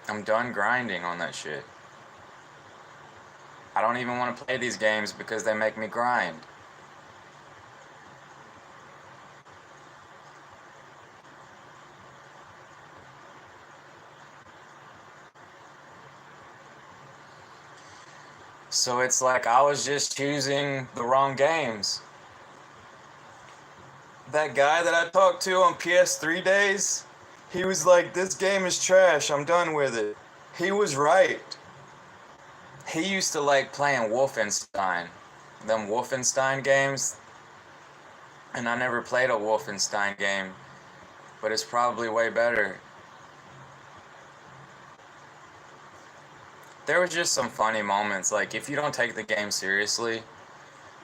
I'm done grinding on that shit. I don't even want to play these games because they make me grind. So it's like I was just choosing the wrong games. That guy that I talked to on PS3 days, he was like, "This game is trash, I'm done with it." He was right. He used to like playing Wolfenstein. Them Wolfenstein games. And I never played a Wolfenstein game, but it's probably way better. There was just some funny moments. Like, if you don't take the game seriously,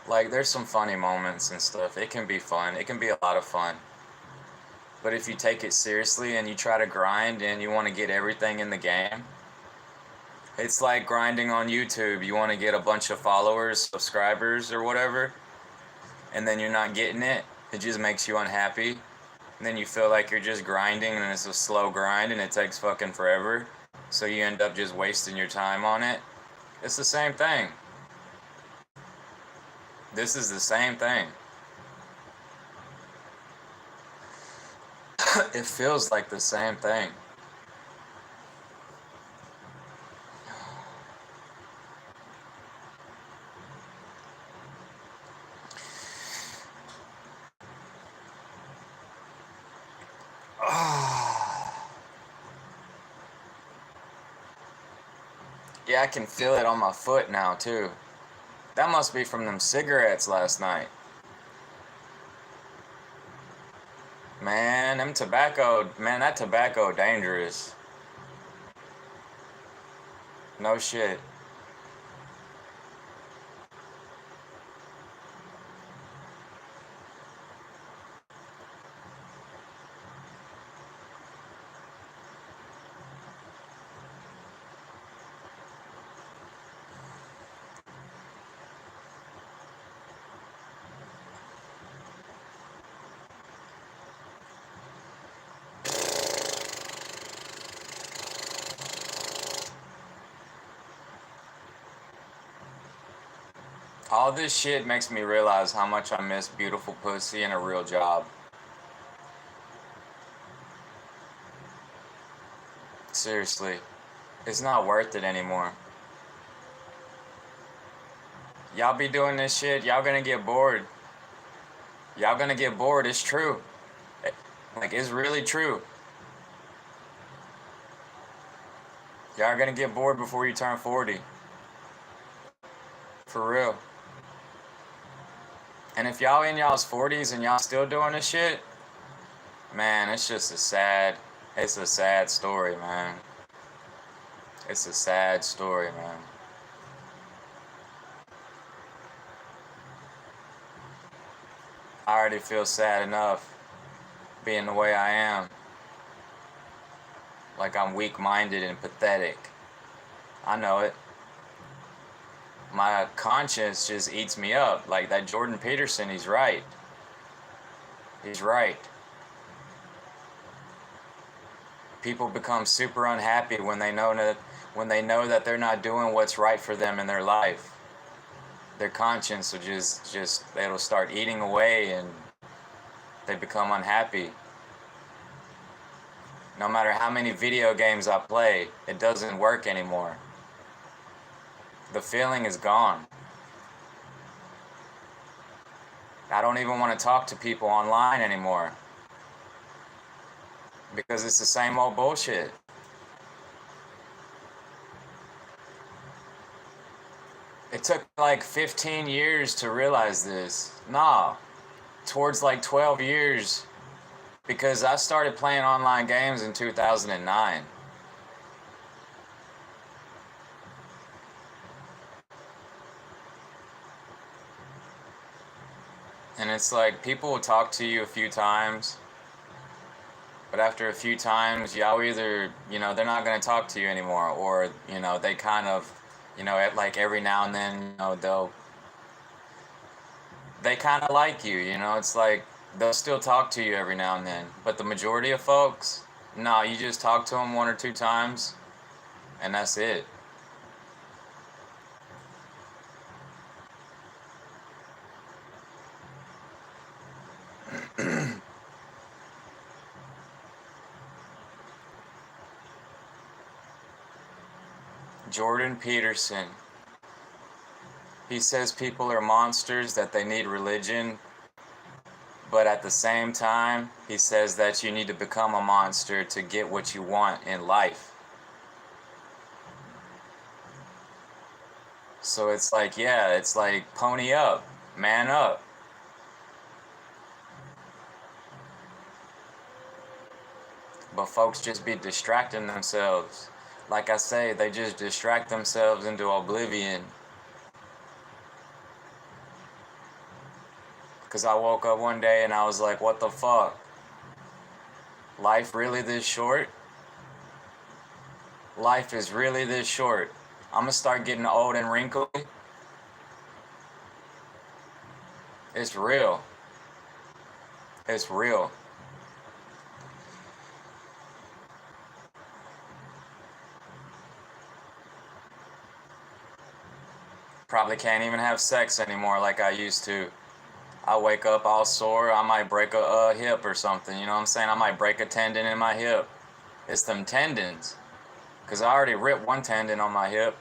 like, there's some funny moments and stuff. It can be fun. It can be a lot of fun. But if you take it seriously and you try to grind and you want to get everything in the game, it's like grinding on YouTube. You want to get a bunch of followers, subscribers, or whatever, and then you're not getting it. It just makes you unhappy. And then you feel like you're just grinding and it's a slow grind and it takes fucking forever. So you end up just wasting your time on it. It's the same thing. This is the same thing. It feels like the same thing. Yeah, I can feel it on my foot now too. That must be from them cigarettes last night. Man, that tobacco dangerous. No shit. All this shit makes me realize how much I miss beautiful pussy and a real job. Seriously. It's not worth it anymore. Y'all be doing this shit, y'all gonna get bored. Y'all gonna get bored, it's true. Like, it's really true. Y'all are gonna get bored before you turn 40. For real. And if y'all in y'all's 40s and y'all still doing this shit, man, it's a sad story, man. It's a sad story, man. I already feel sad enough being the way I am. Like I'm weak-minded and pathetic. I know it. My conscience just eats me up. Like that Jordan Peterson, he's right. He's right. People become super unhappy when they know that they're not doing what's right for them in their life. Their conscience will just it'll start eating away and they become unhappy. No matter how many video games I play, it doesn't work anymore. The feeling is gone. I don't even want to talk to people online anymore because it's the same old bullshit. It took like 15 years to realize this. Nah, towards like 12 years, because I started playing online games in 2009. And it's like people will talk to you a few times, but after a few times, y'all either, they're not going to talk to you anymore, or, they kind of, like every now and then, they kind of like you, it's like they'll still talk to you every now and then. But the majority of folks, no, you just talk to them one or two times, and that's it. Jordan Peterson. He says people are monsters, that they need religion, but at the same time, he says that you need to become a monster to get what you want in life. So it's like, yeah, it's like pony up, man up. But folks just be distracting themselves. Like I say, they just distract themselves into oblivion. Because I woke up one day and I was like, what the fuck? Life really this short? Life is really this short. I'm gonna start getting old and wrinkly. It's real. It's real. Probably can't even have sex anymore like I used to. I wake up all sore. I might break a hip or something. You know what I'm saying? I might break a tendon in my hip. It's them tendons. Because I already ripped one tendon on my hip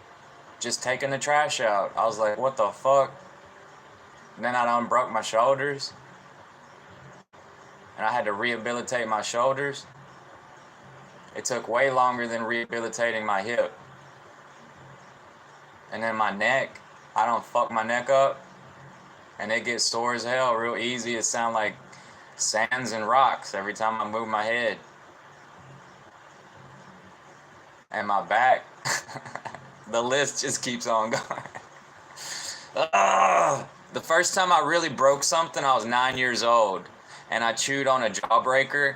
just taking the trash out. I was like, what the fuck? And then I done broke my shoulders. And I had to rehabilitate my shoulders. It took way longer than rehabilitating my hip. And then my neck, I don't fuck my neck up. And it gets sore as hell real easy. It sounds like sands and rocks every time I move my head. And my back. The list just keeps on going. The first time I really broke something, I was 9 years old. And I chewed on a jawbreaker.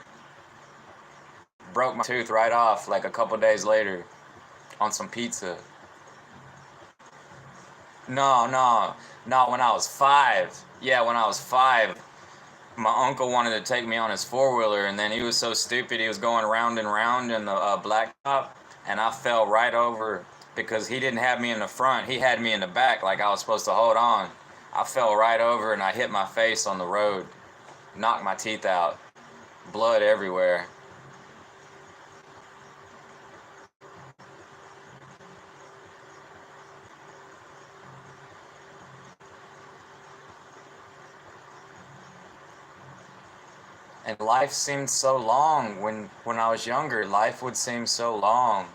Broke my tooth right off like a couple days later on some pizza. No, when I was 5. Yeah, when I was 5, my uncle wanted to take me on his four-wheeler, and then he was so stupid, he was going round and round in the blacktop, and I fell right over because he didn't have me in the front. He had me in the back like I was supposed to hold on. I fell right over, and I hit my face on the road, knocked my teeth out, blood everywhere. And life seemed so long. When I was younger, life would seem so long.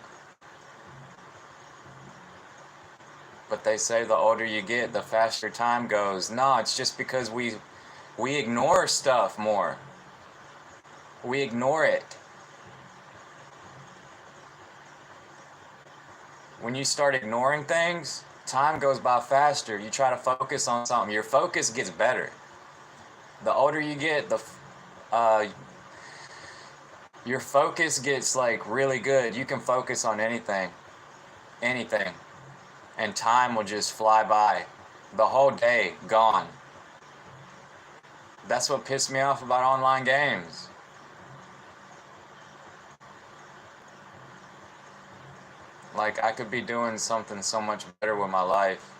But they say the older you get, the faster time goes. No, it's just because we ignore stuff more. We ignore it. When you start ignoring things, time goes by faster. You try to focus on something, your focus gets better. The older you get, your focus gets like really good. You can focus on anything, and time will just fly by. The whole day gone. That's what pissed me off about online games. Like, I could be doing something so much better with my life.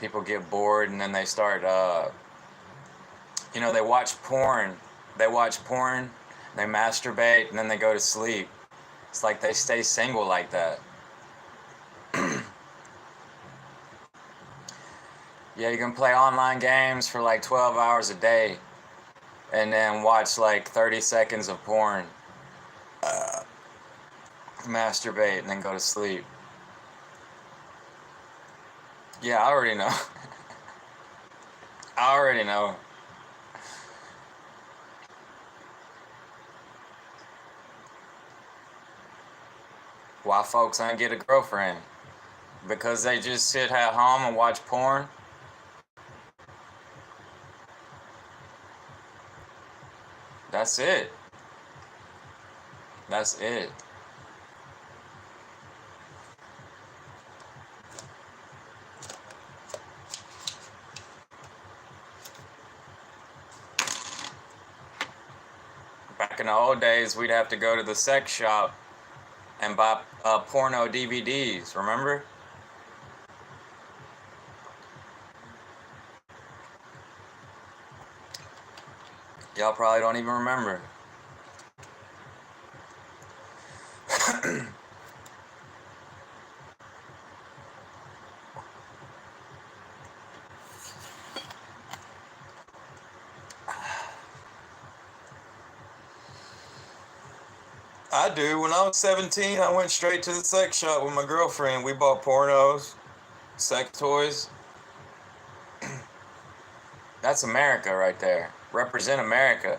People get bored and then they start, they watch porn. They watch porn, they masturbate, and then they go to sleep. It's like they stay single like that. Yeah, you can play online games for like 12 hours a day and then watch like 30 seconds of porn, masturbate, and then go to sleep. Yeah, I already know. I already know. Why folks ain't get a girlfriend? Because they just sit at home and watch porn? That's it. That's it. Back in the old days, we'd have to go to the sex shop and buy porno DVDs, remember? Y'all probably don't even remember. I do. When I was 17, I went straight to the sex shop with my girlfriend. We bought pornos, sex toys. That's America right there. Represent America.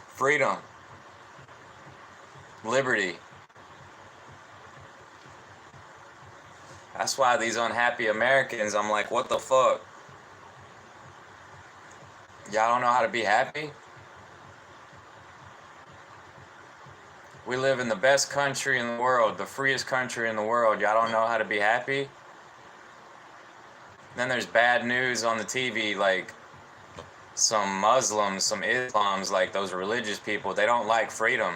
Freedom. Liberty. That's why these unhappy Americans, I'm like, what the fuck? Y'all don't know how to be happy? We live in the best country in the world, the freest country in the world. Y'all don't know how to be happy? Then there's bad news on the TV, like some Muslims, some Islams, like those religious people, they don't like freedom.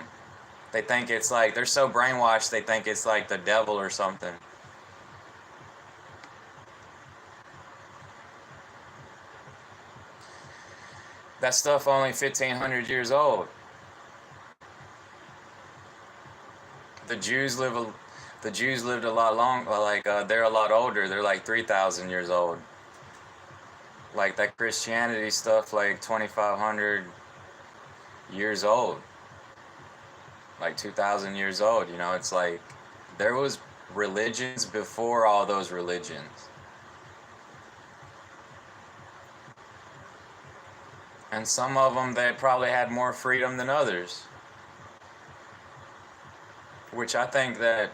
They think it's like, they're so brainwashed, they think it's like the devil or something. That stuff only 1,500 years old. The Jews lived a lot long, like they're a lot older. They're like 3,000 years old. Like that Christianity stuff, like 2,500 years old, like 2,000 years old. It's like there was religions before all those religions. And some of them, they probably had more freedom than others. Which I think that,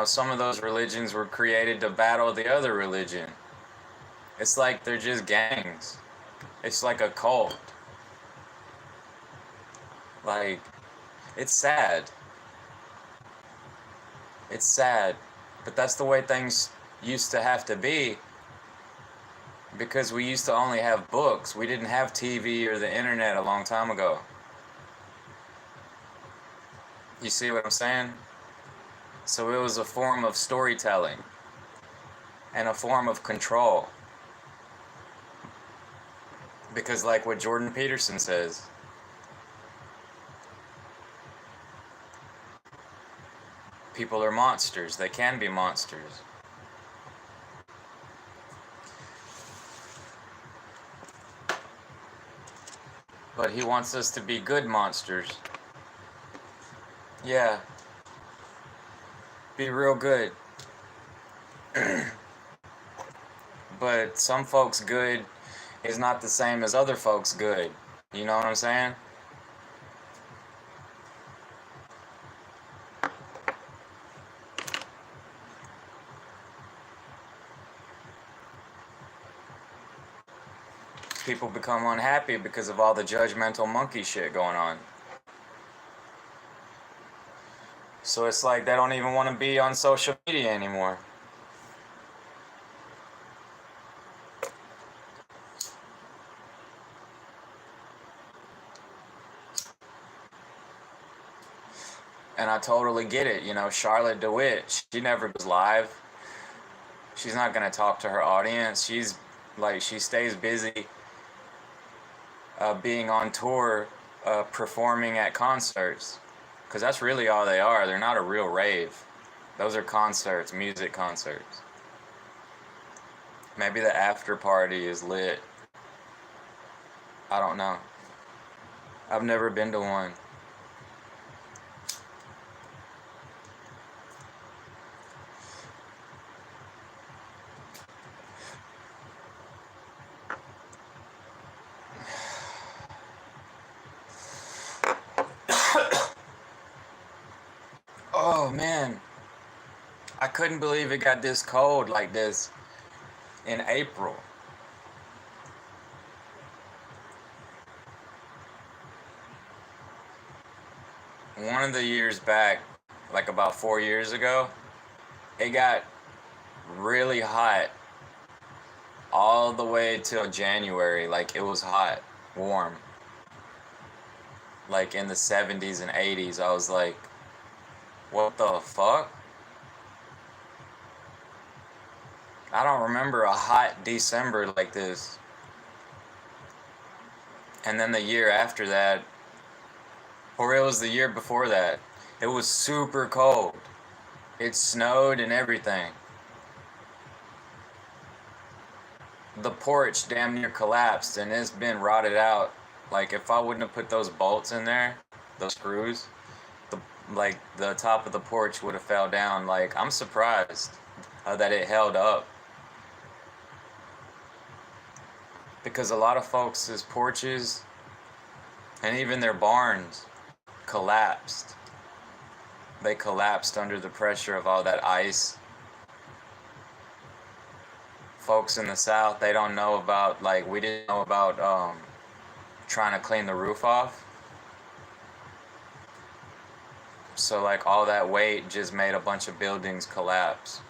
some of those religions were created to battle the other religion. It's like they're just gangs. It's like a cult. Like, it's sad. It's sad. But that's the way things used to have to be. Because we used to only have books. We didn't have TV or the internet a long time ago. You see what I'm saying? So it was a form of storytelling and a form of control. Because like what Jordan Peterson says, people are monsters. They can be monsters. but he wants us to be good monsters. Yeah. Be real good. But some folks good is not the same as other folks good. You know what I'm saying? People become unhappy because of all the judgmental monkey shit going on. So it's like they don't even want to be on social media anymore. And I totally get it. You know, Charlotte DeWitt, she never goes live. She's not going to talk to her audience. She's like, she stays busy being on tour, performing at concerts. Because that's really all they are. They're not a real rave. Those are concerts, music concerts. Maybe the after party is lit. I don't know. I've never been to one. Oh man, I couldn't believe it got this cold like this in April. One of the years back, like about 4 years ago, it got really hot all the way till January. Like it was hot, warm. Like in the 70s and 80s, I was like, what the fuck? I don't remember a hot December like this. And then the year after that, or it was the year before that, it was super cold. It snowed and everything. The porch damn near collapsed and it's been rotted out. Like if I wouldn't have put those bolts in there, those screws, the top of the porch would have fell down. Like I'm surprised that it held up. Because a lot of folks' porches and even their barns collapsed. They collapsed under the pressure of all that ice. Folks in the South, they don't know about, like, we didn't know about trying to clean the roof off. So, like, all that weight just made a bunch of buildings collapse.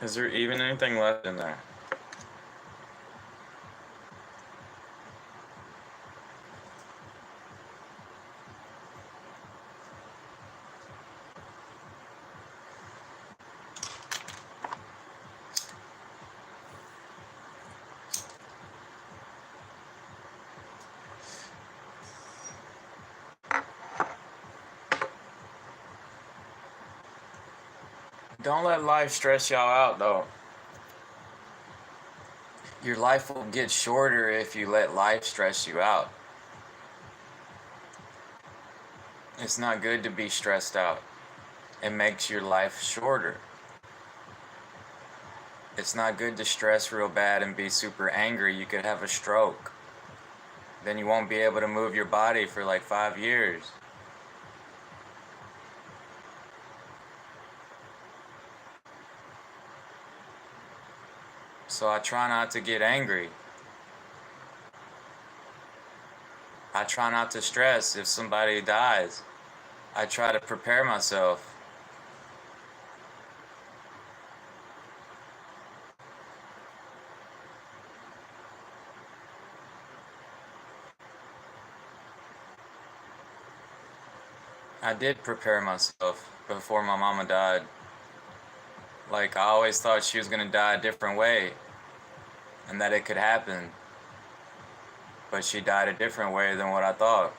Is there even anything left in there? Don't let life stress y'all out, though. Your life will get shorter if you let life stress you out. It's not good to be stressed out. It makes your life shorter. It's not good to stress real bad and be super angry. You could have a stroke. Then you won't be able to move your body for like 5 years. So I try not to get angry. I try not to stress if somebody dies. I try to prepare myself. I did prepare myself before my mama died. Like, I always thought she was gonna die a different way and that it could happen. But she died a different way than what I thought.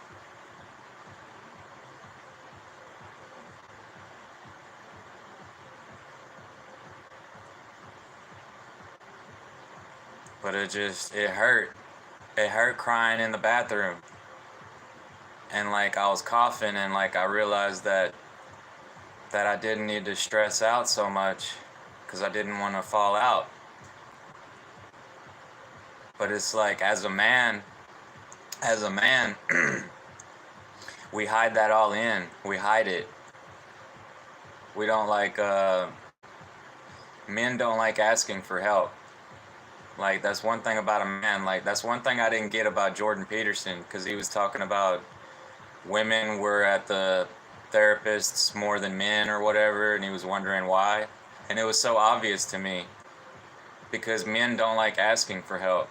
But it hurt. It hurt crying in the bathroom. And like I was coughing and like I realized that I didn't need to stress out so much because I didn't want to fall out. But it's like as a man, we hide that all in. We hide it. We don't like, men don't like asking for help. Like, that's one thing about a man. Like, that's one thing I didn't get about Jordan Peterson, because he was talking about women were at the therapists more than men or whatever, and he was wondering why. And it was so obvious to me, because men don't like asking for help.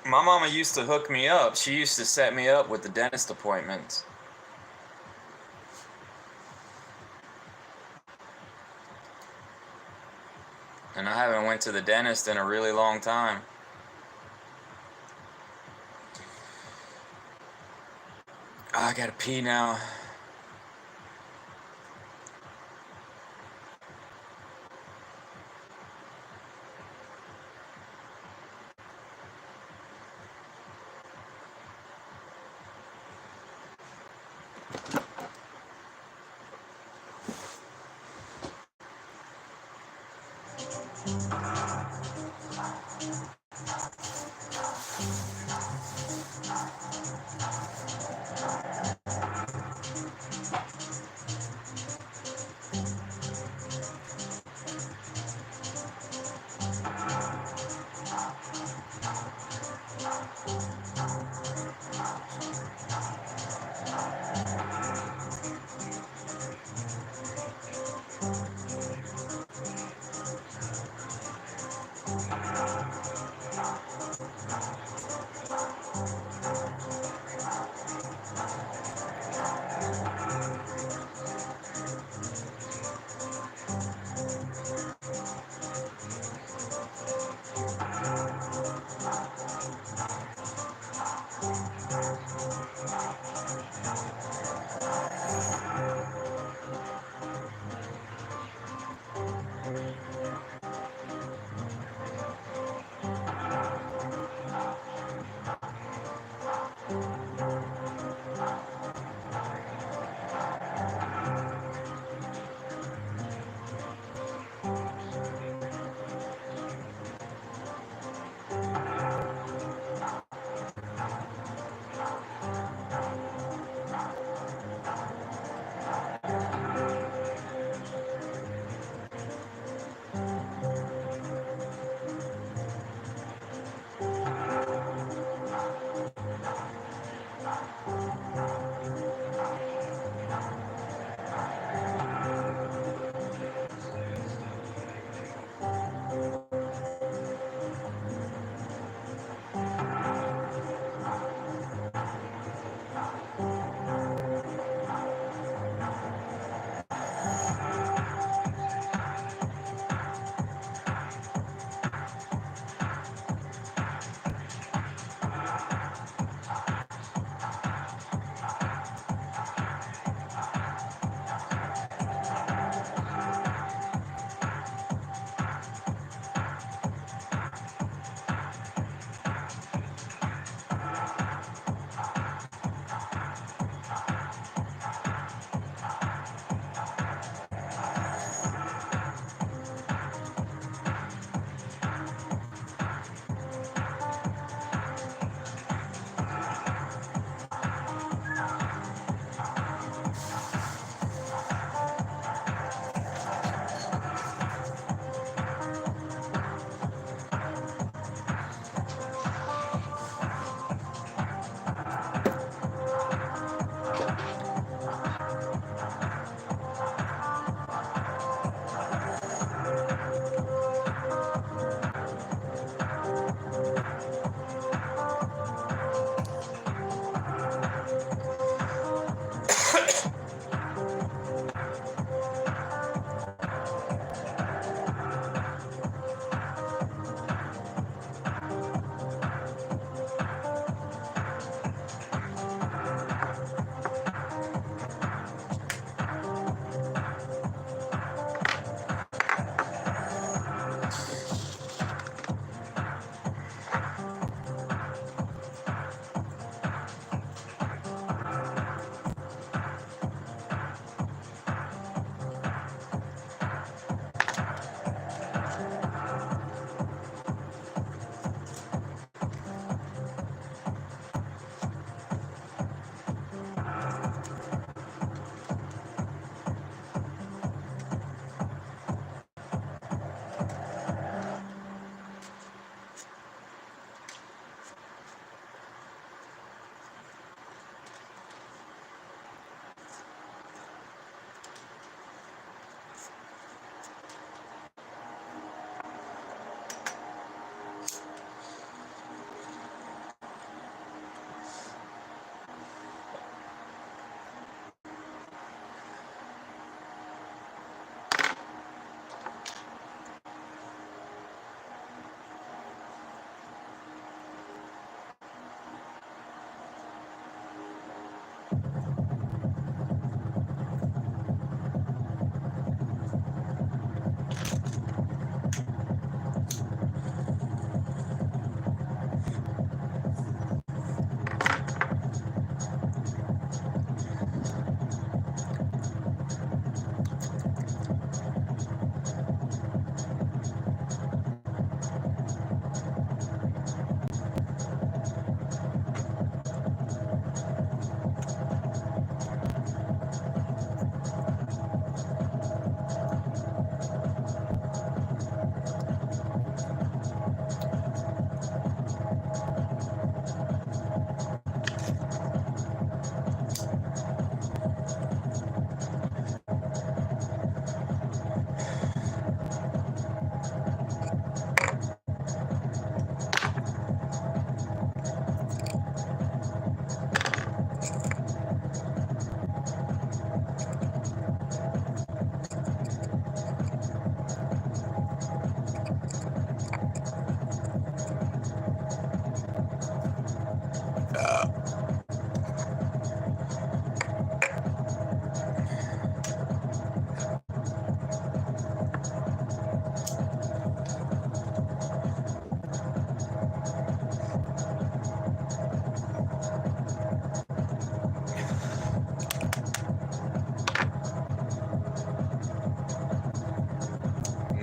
My mama used to hook me up. She used to set me up with the dentist appointments. And I haven't went to the dentist in a really long time. Oh, I gotta pee now.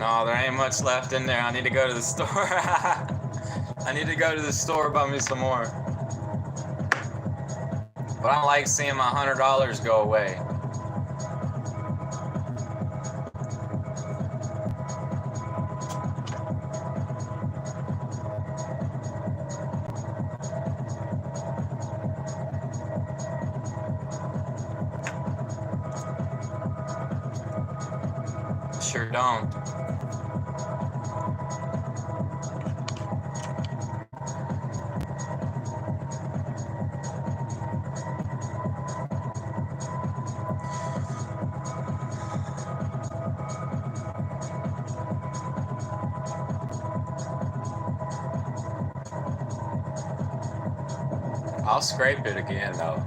No, there ain't much left in there. I need to go to the store. I need to go to the store, buy me some more. But I don't like seeing my $100 go away. Sure don't. I'll scrape it again though.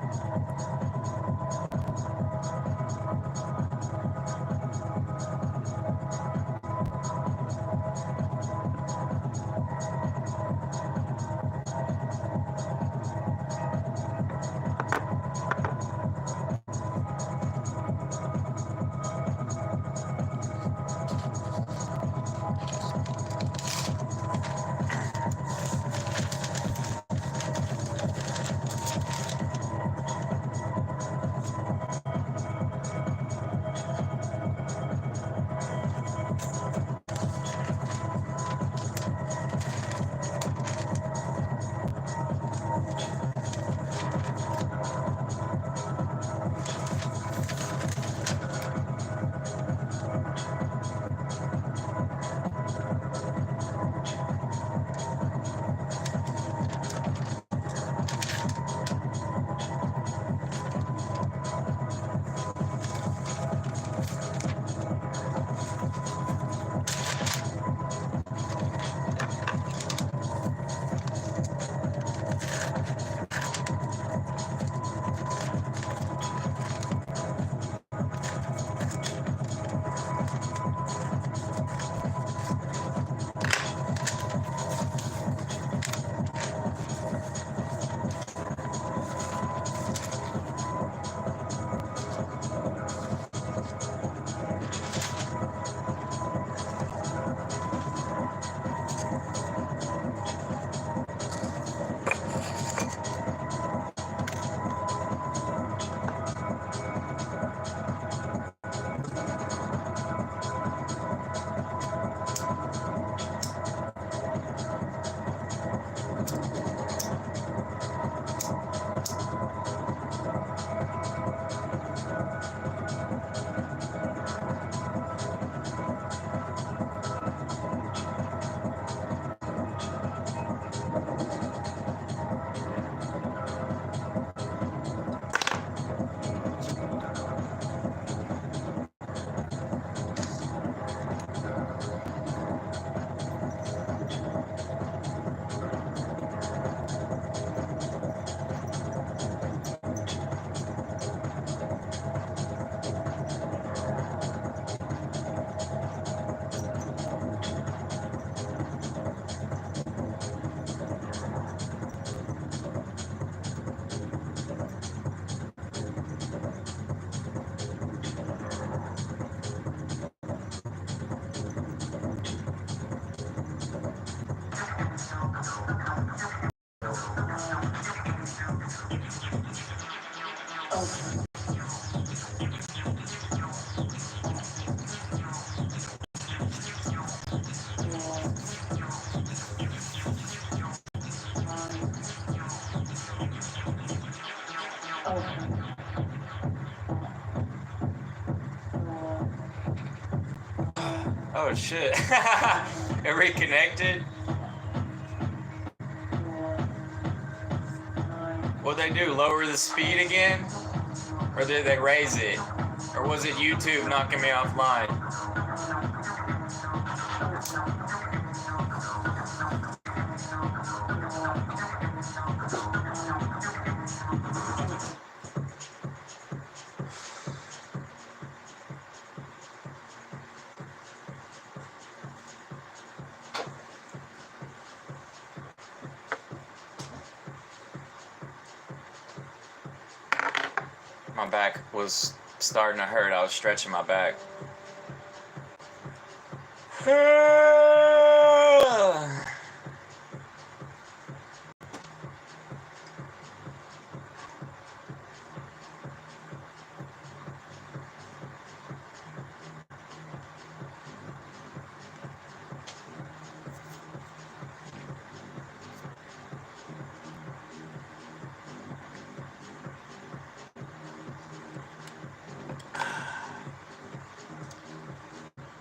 Oh shit. It reconnected? What'd they do? Lower the speed again? Or did they raise it? Or was it YouTube knocking me offline? My back was starting to hurt. I was stretching my back.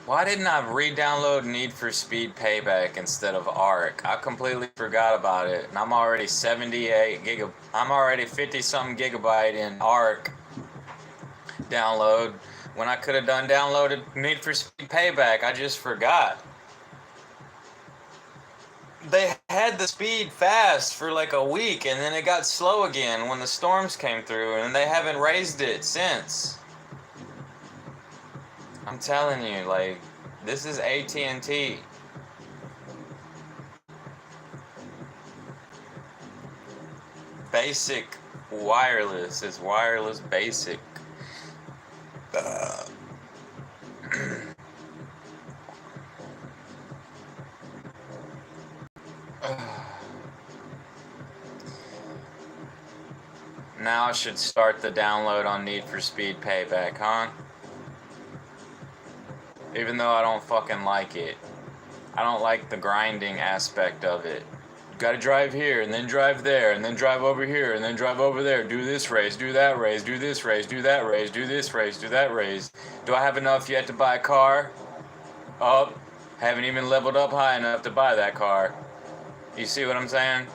Why didn't I re-download Need for Speed Payback instead of Arc? I completely forgot about it, and I'm already 78 I'm already 50-something gigabyte in Arc download when I could have downloaded Need for Speed Payback. I just forgot. They had the speed fast for like a week, and then it got slow again when the storms came through, and they haven't raised it since. I'm telling you, like, this is AT&T. Basic wireless is wireless basic. Now I should start the download on Need for Speed Payback, huh? Even though I don't fucking like it. I don't like the grinding aspect of it. You gotta drive here, and then drive there, and then drive over here, and then drive over there. Do this race, do that race, do this race, do that race, do this race, do that race. Do I have enough yet to buy a car? Oh, haven't even leveled up high enough to buy that car. You see what I'm saying?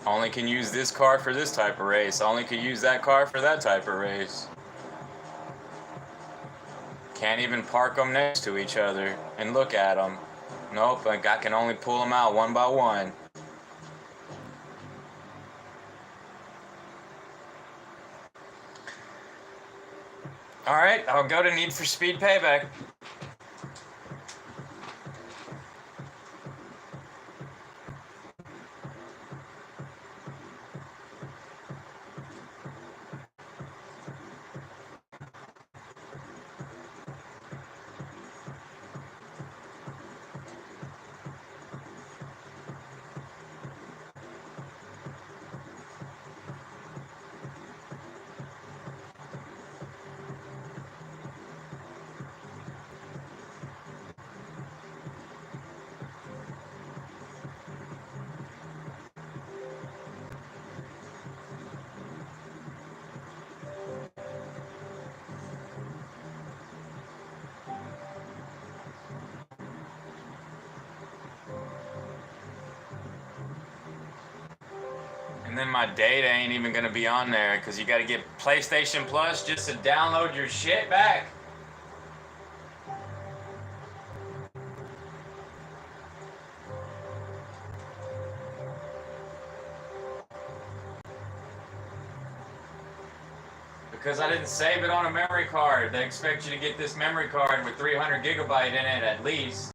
Only can use this car for this type of race. Only can use that car for that type of race. Can't even park them next to each other and look at them. Nope, like I can only pull them out one by one. Alright, I'll go to Need for Speed Payback. And then my data ain't even gonna be on there because you gotta get PlayStation Plus just to download your shit back. Because I didn't save it on a memory card. They expect you to get this memory card with 300 gigabyte in it at least.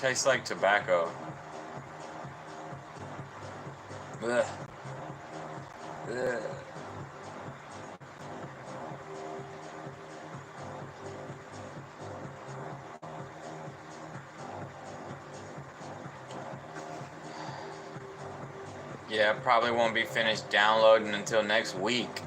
Tastes like tobacco. Ugh. Ugh. Yeah, probably won't be finished downloading until next week.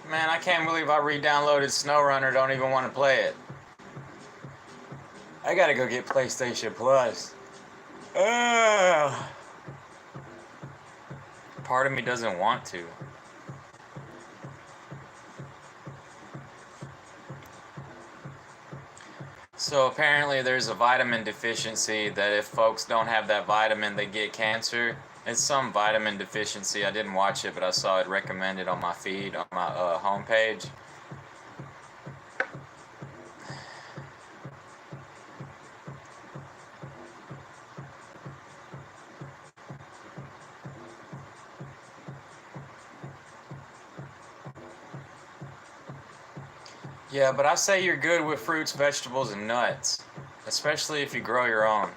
Man, I can't believe I re-downloaded SnowRunner. Don't even want to play it. I gotta go get PlayStation Plus. Ugh. Part of me doesn't want to. So apparently there's a vitamin deficiency that if folks don't have that vitamin, they get cancer. It's some vitamin deficiency. I didn't watch it, but I saw it recommended on my feed, on my homepage. Yeah, but I say you're good with fruits, vegetables, and nuts, especially if you grow your own.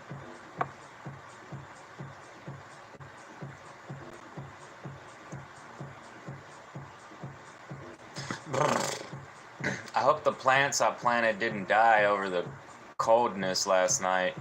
I hope the plants I planted didn't die over the coldness last night.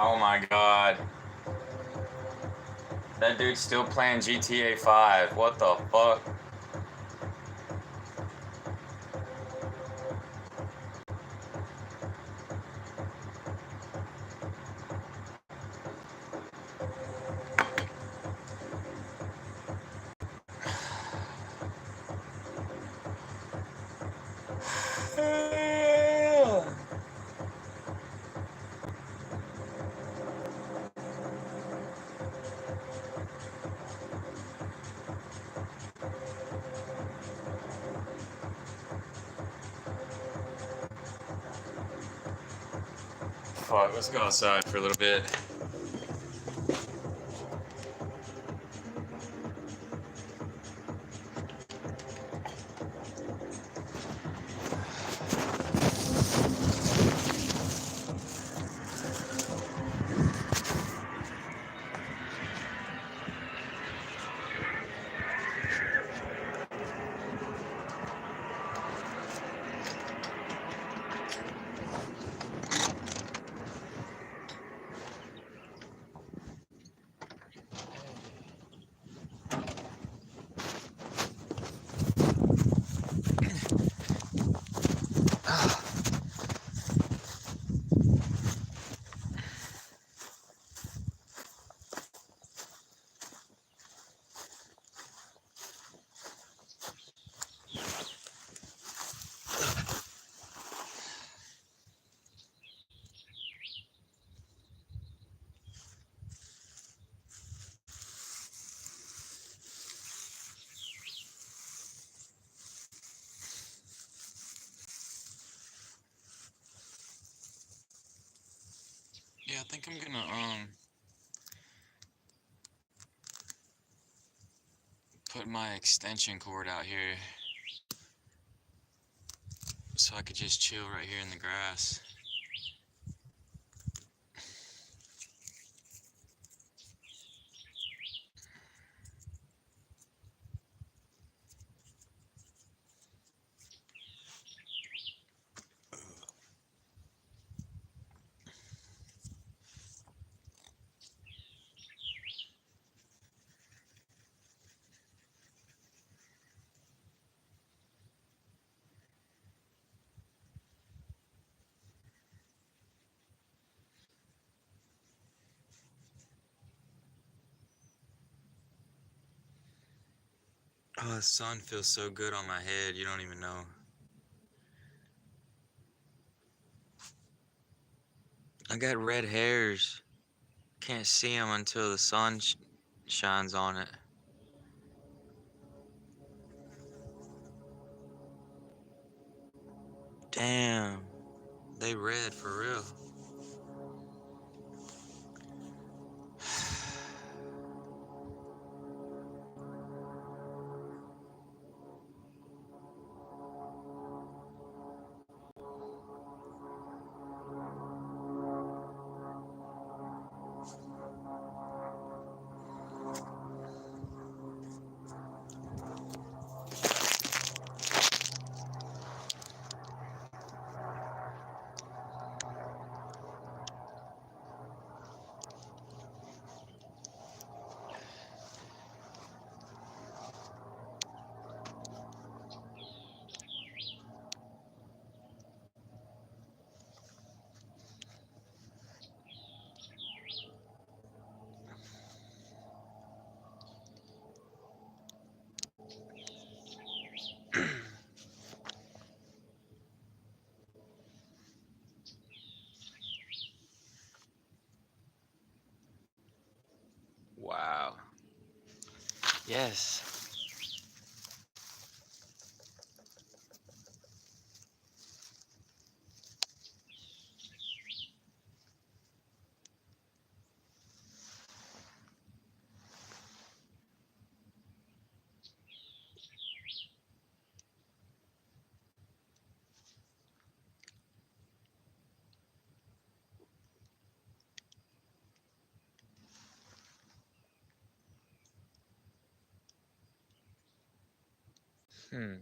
Oh my god. That dude's still playing GTA 5. What the fuck? Fuck, let's go outside for a little bit. Yeah, I think I'm gonna put my extension cord out here so I could just chill right here in the grass. Oh, the sun feels so good on my head, you don't even know. I got red hairs. Can't see them until the sun shines on it. Damn, they red for real. Wow. Yes. Hmm.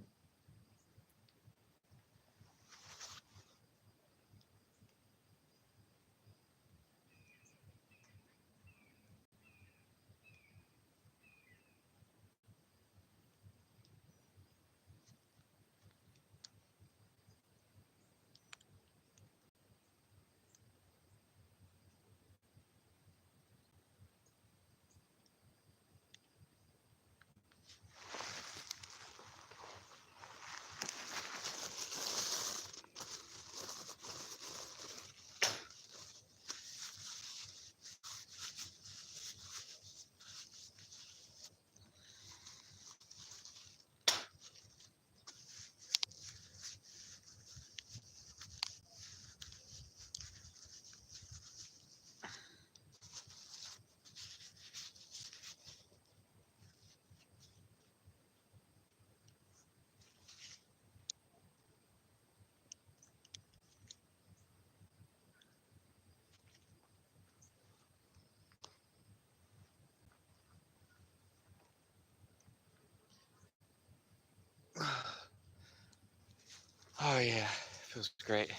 Oh yeah, feels great.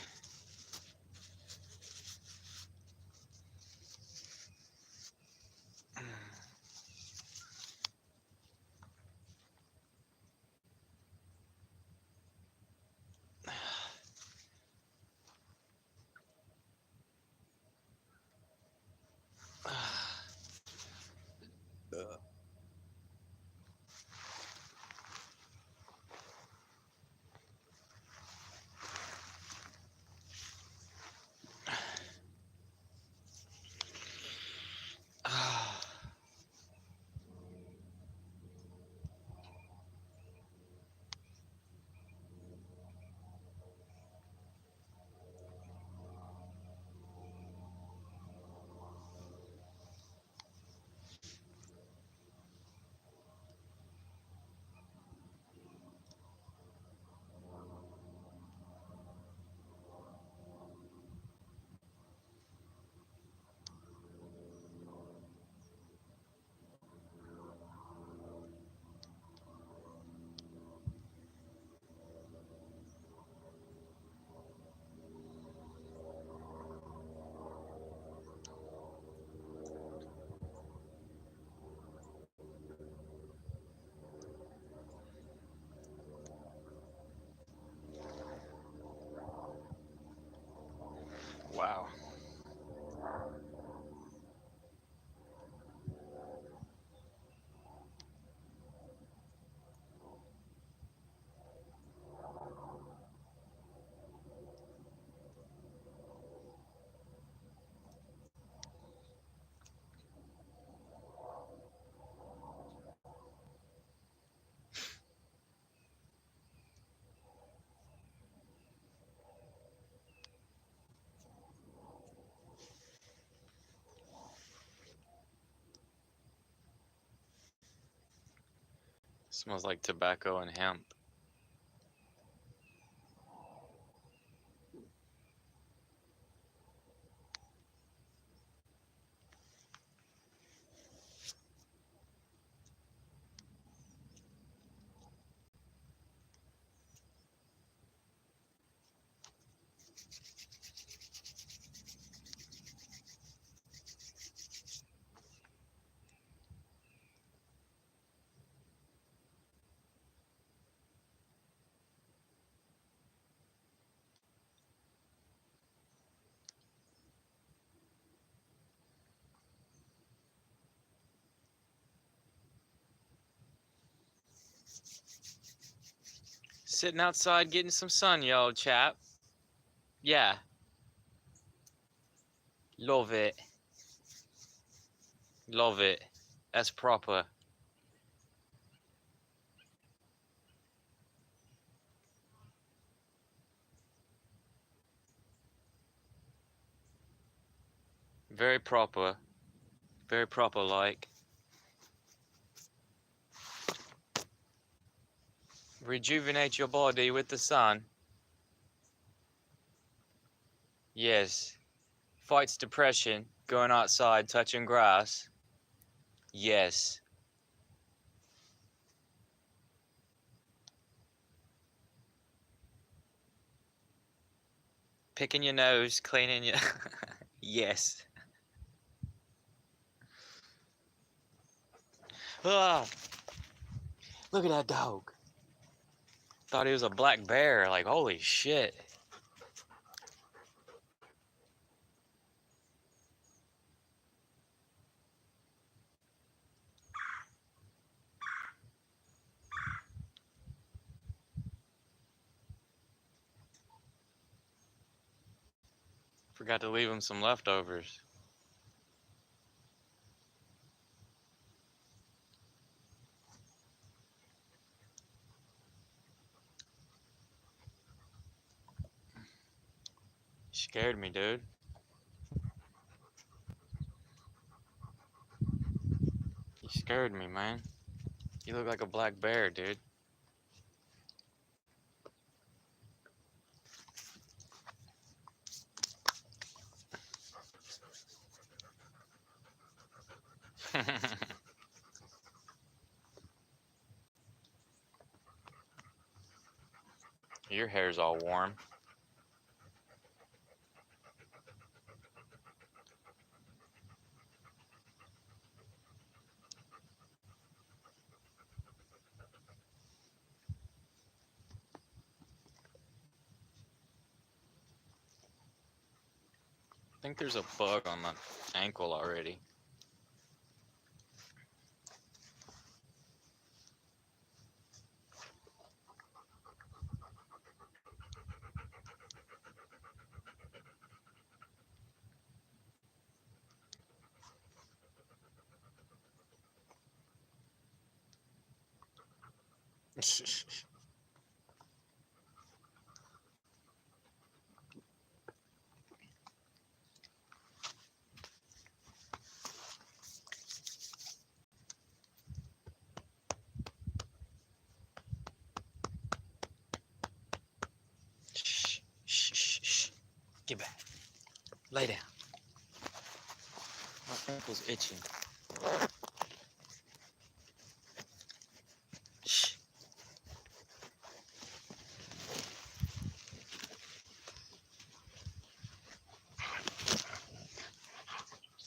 Wow. Smells like tobacco and hemp. Sitting outside getting some sun, yo, chap. Yeah. Love it. Love it. That's proper. Very proper. Very proper like. Rejuvenate your body with the sun. Yes. Fights depression. Going outside, touching grass. Yes. Picking your nose, cleaning your... Yes. Ah, look at that dog. Thought he was a black bear. Like, holy shit. Forgot to leave him some leftovers. Scared me, dude. You scared me, man. You look like a black bear, dude. Your hair's all warm. I think there's a bug on the ankle already. Shh, shh, shh, shh. Get back. Lay down. My ankle's itching. Shh.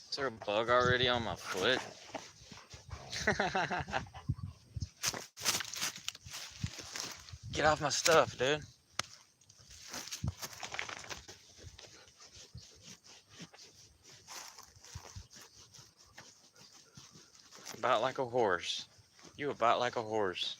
Is there a bug already on my foot? Get off my stuff, dude. about like a horse. You about like a horse.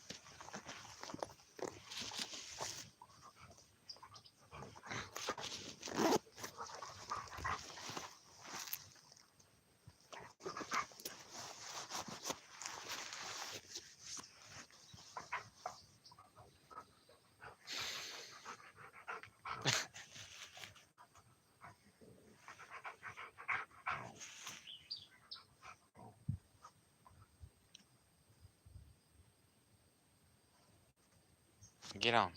Get on.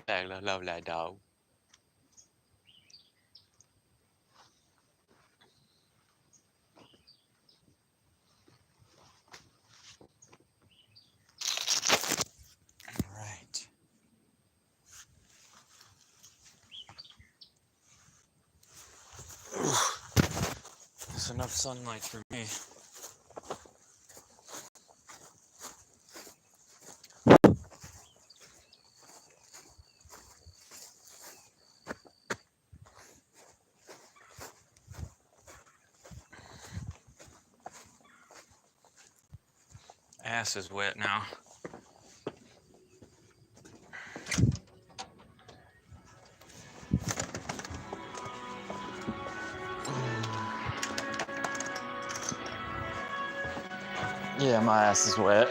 Bạn là lâu lại đậu. Right. There's enough sunlight for me. Ass is wet now. Yeah, my ass is wet.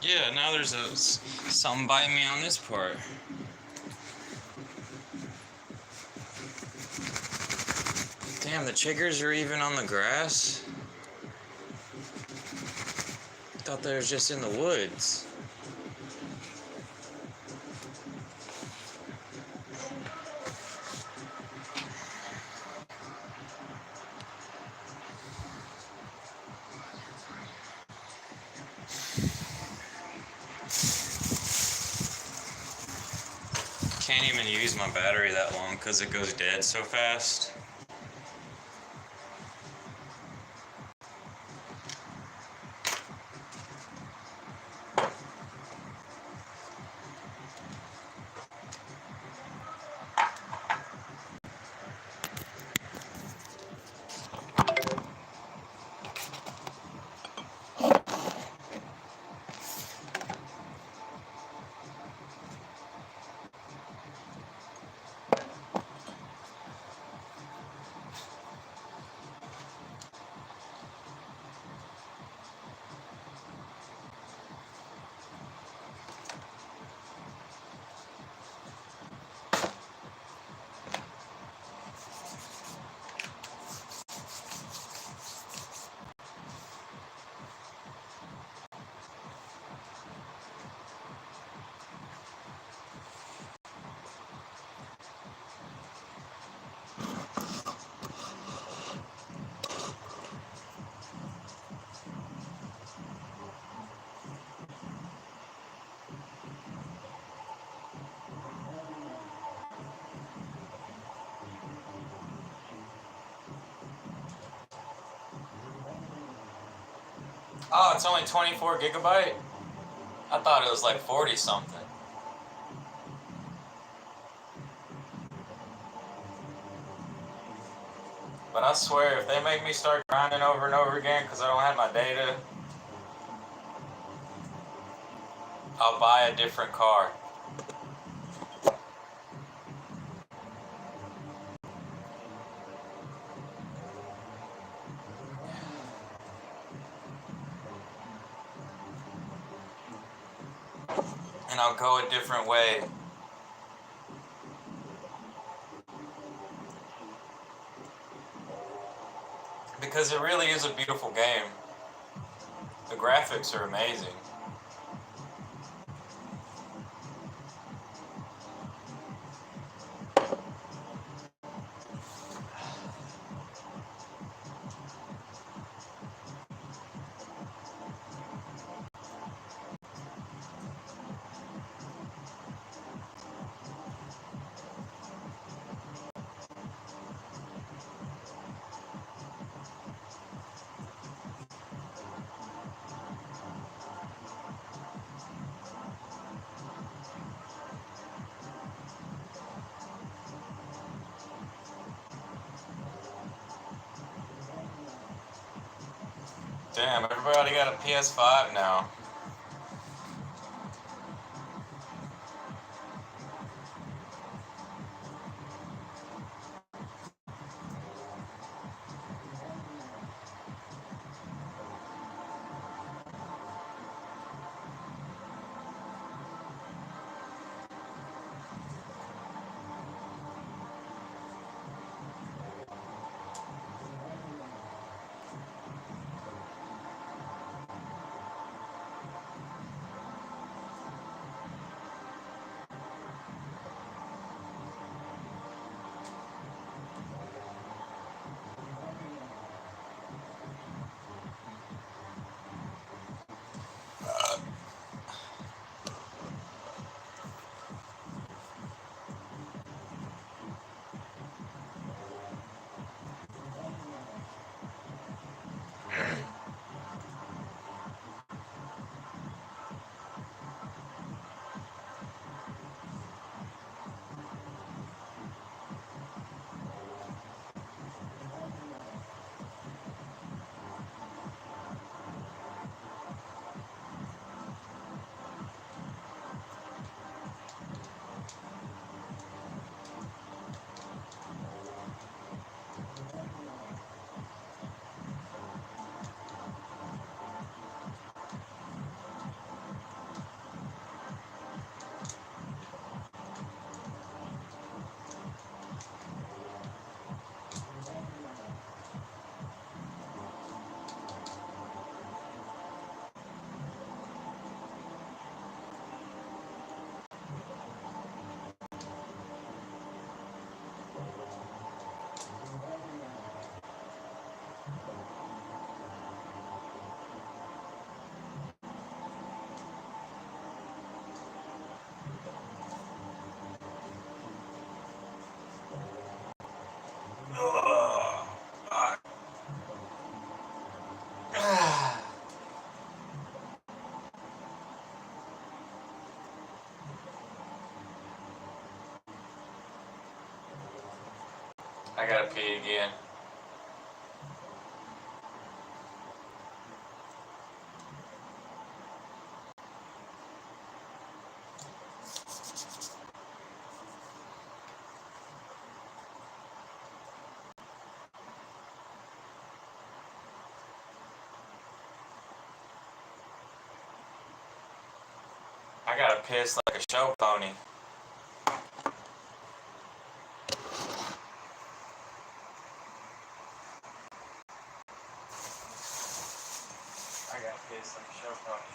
Yeah, now there's something biting me on this part. Damn, the chiggers are even on the grass. Thought they was just in the woods. Can't even use my battery that long because it goes dead so fast. Oh, it's only 24 gigabyte? I thought it was like 40 something. But I swear, if they make me start grinding over and over again because I don't have my data, I'll buy a different car. And I'll go a different way. Because it really is a beautiful game. The graphics are amazing. Damn, everybody got a PS5 now. I gotta pee again. I gotta piss like a show pony. I gotta piss like a show pony.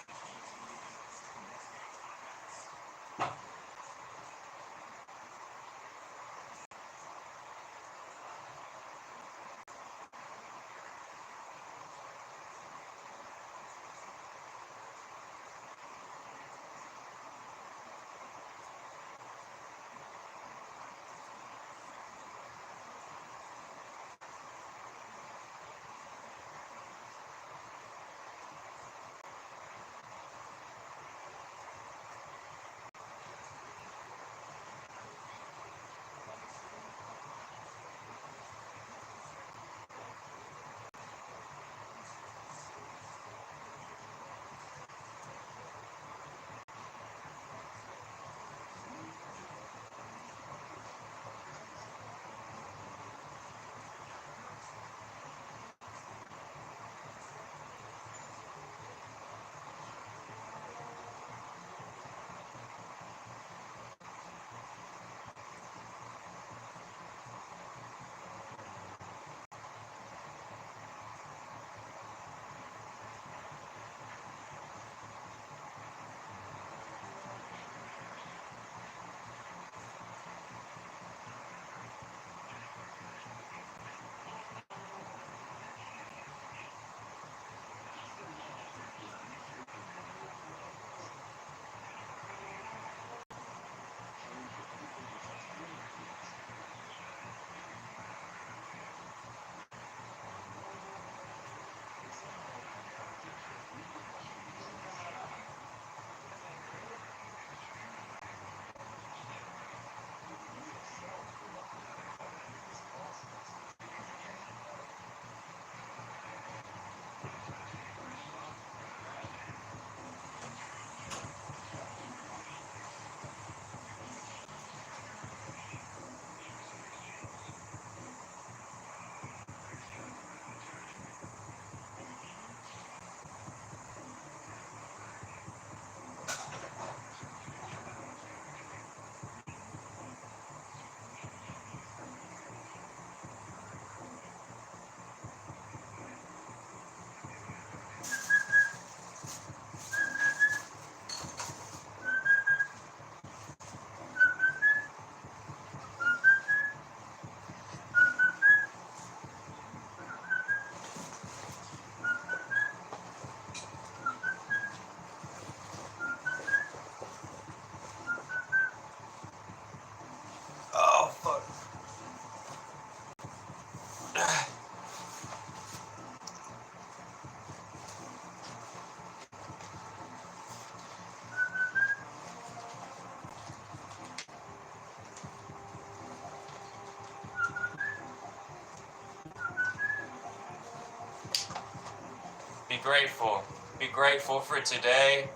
grateful. Be grateful for today.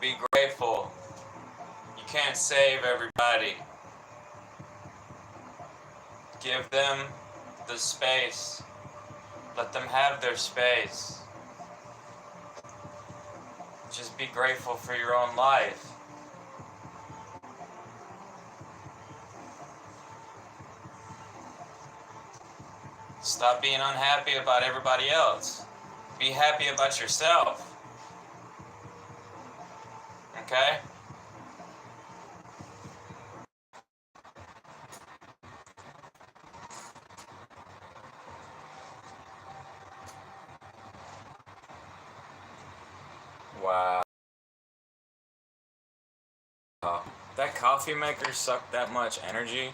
Be grateful. You can't save everybody. Give them the space. Let them have their space. Just be grateful for your own life. Stop being unhappy about everybody else. Be happy about yourself. Okay? Wow. That coffee maker sucked that much energy.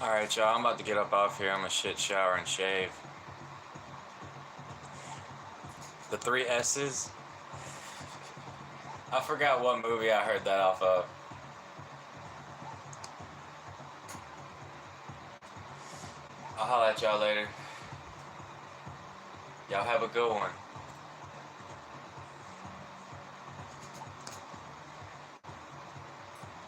Alright, y'all, I'm about to get up off here. I'm gonna shit, shower, and shave. The three S's. I forgot what movie I heard that off of. I'll holla at y'all later. Y'all have a good one.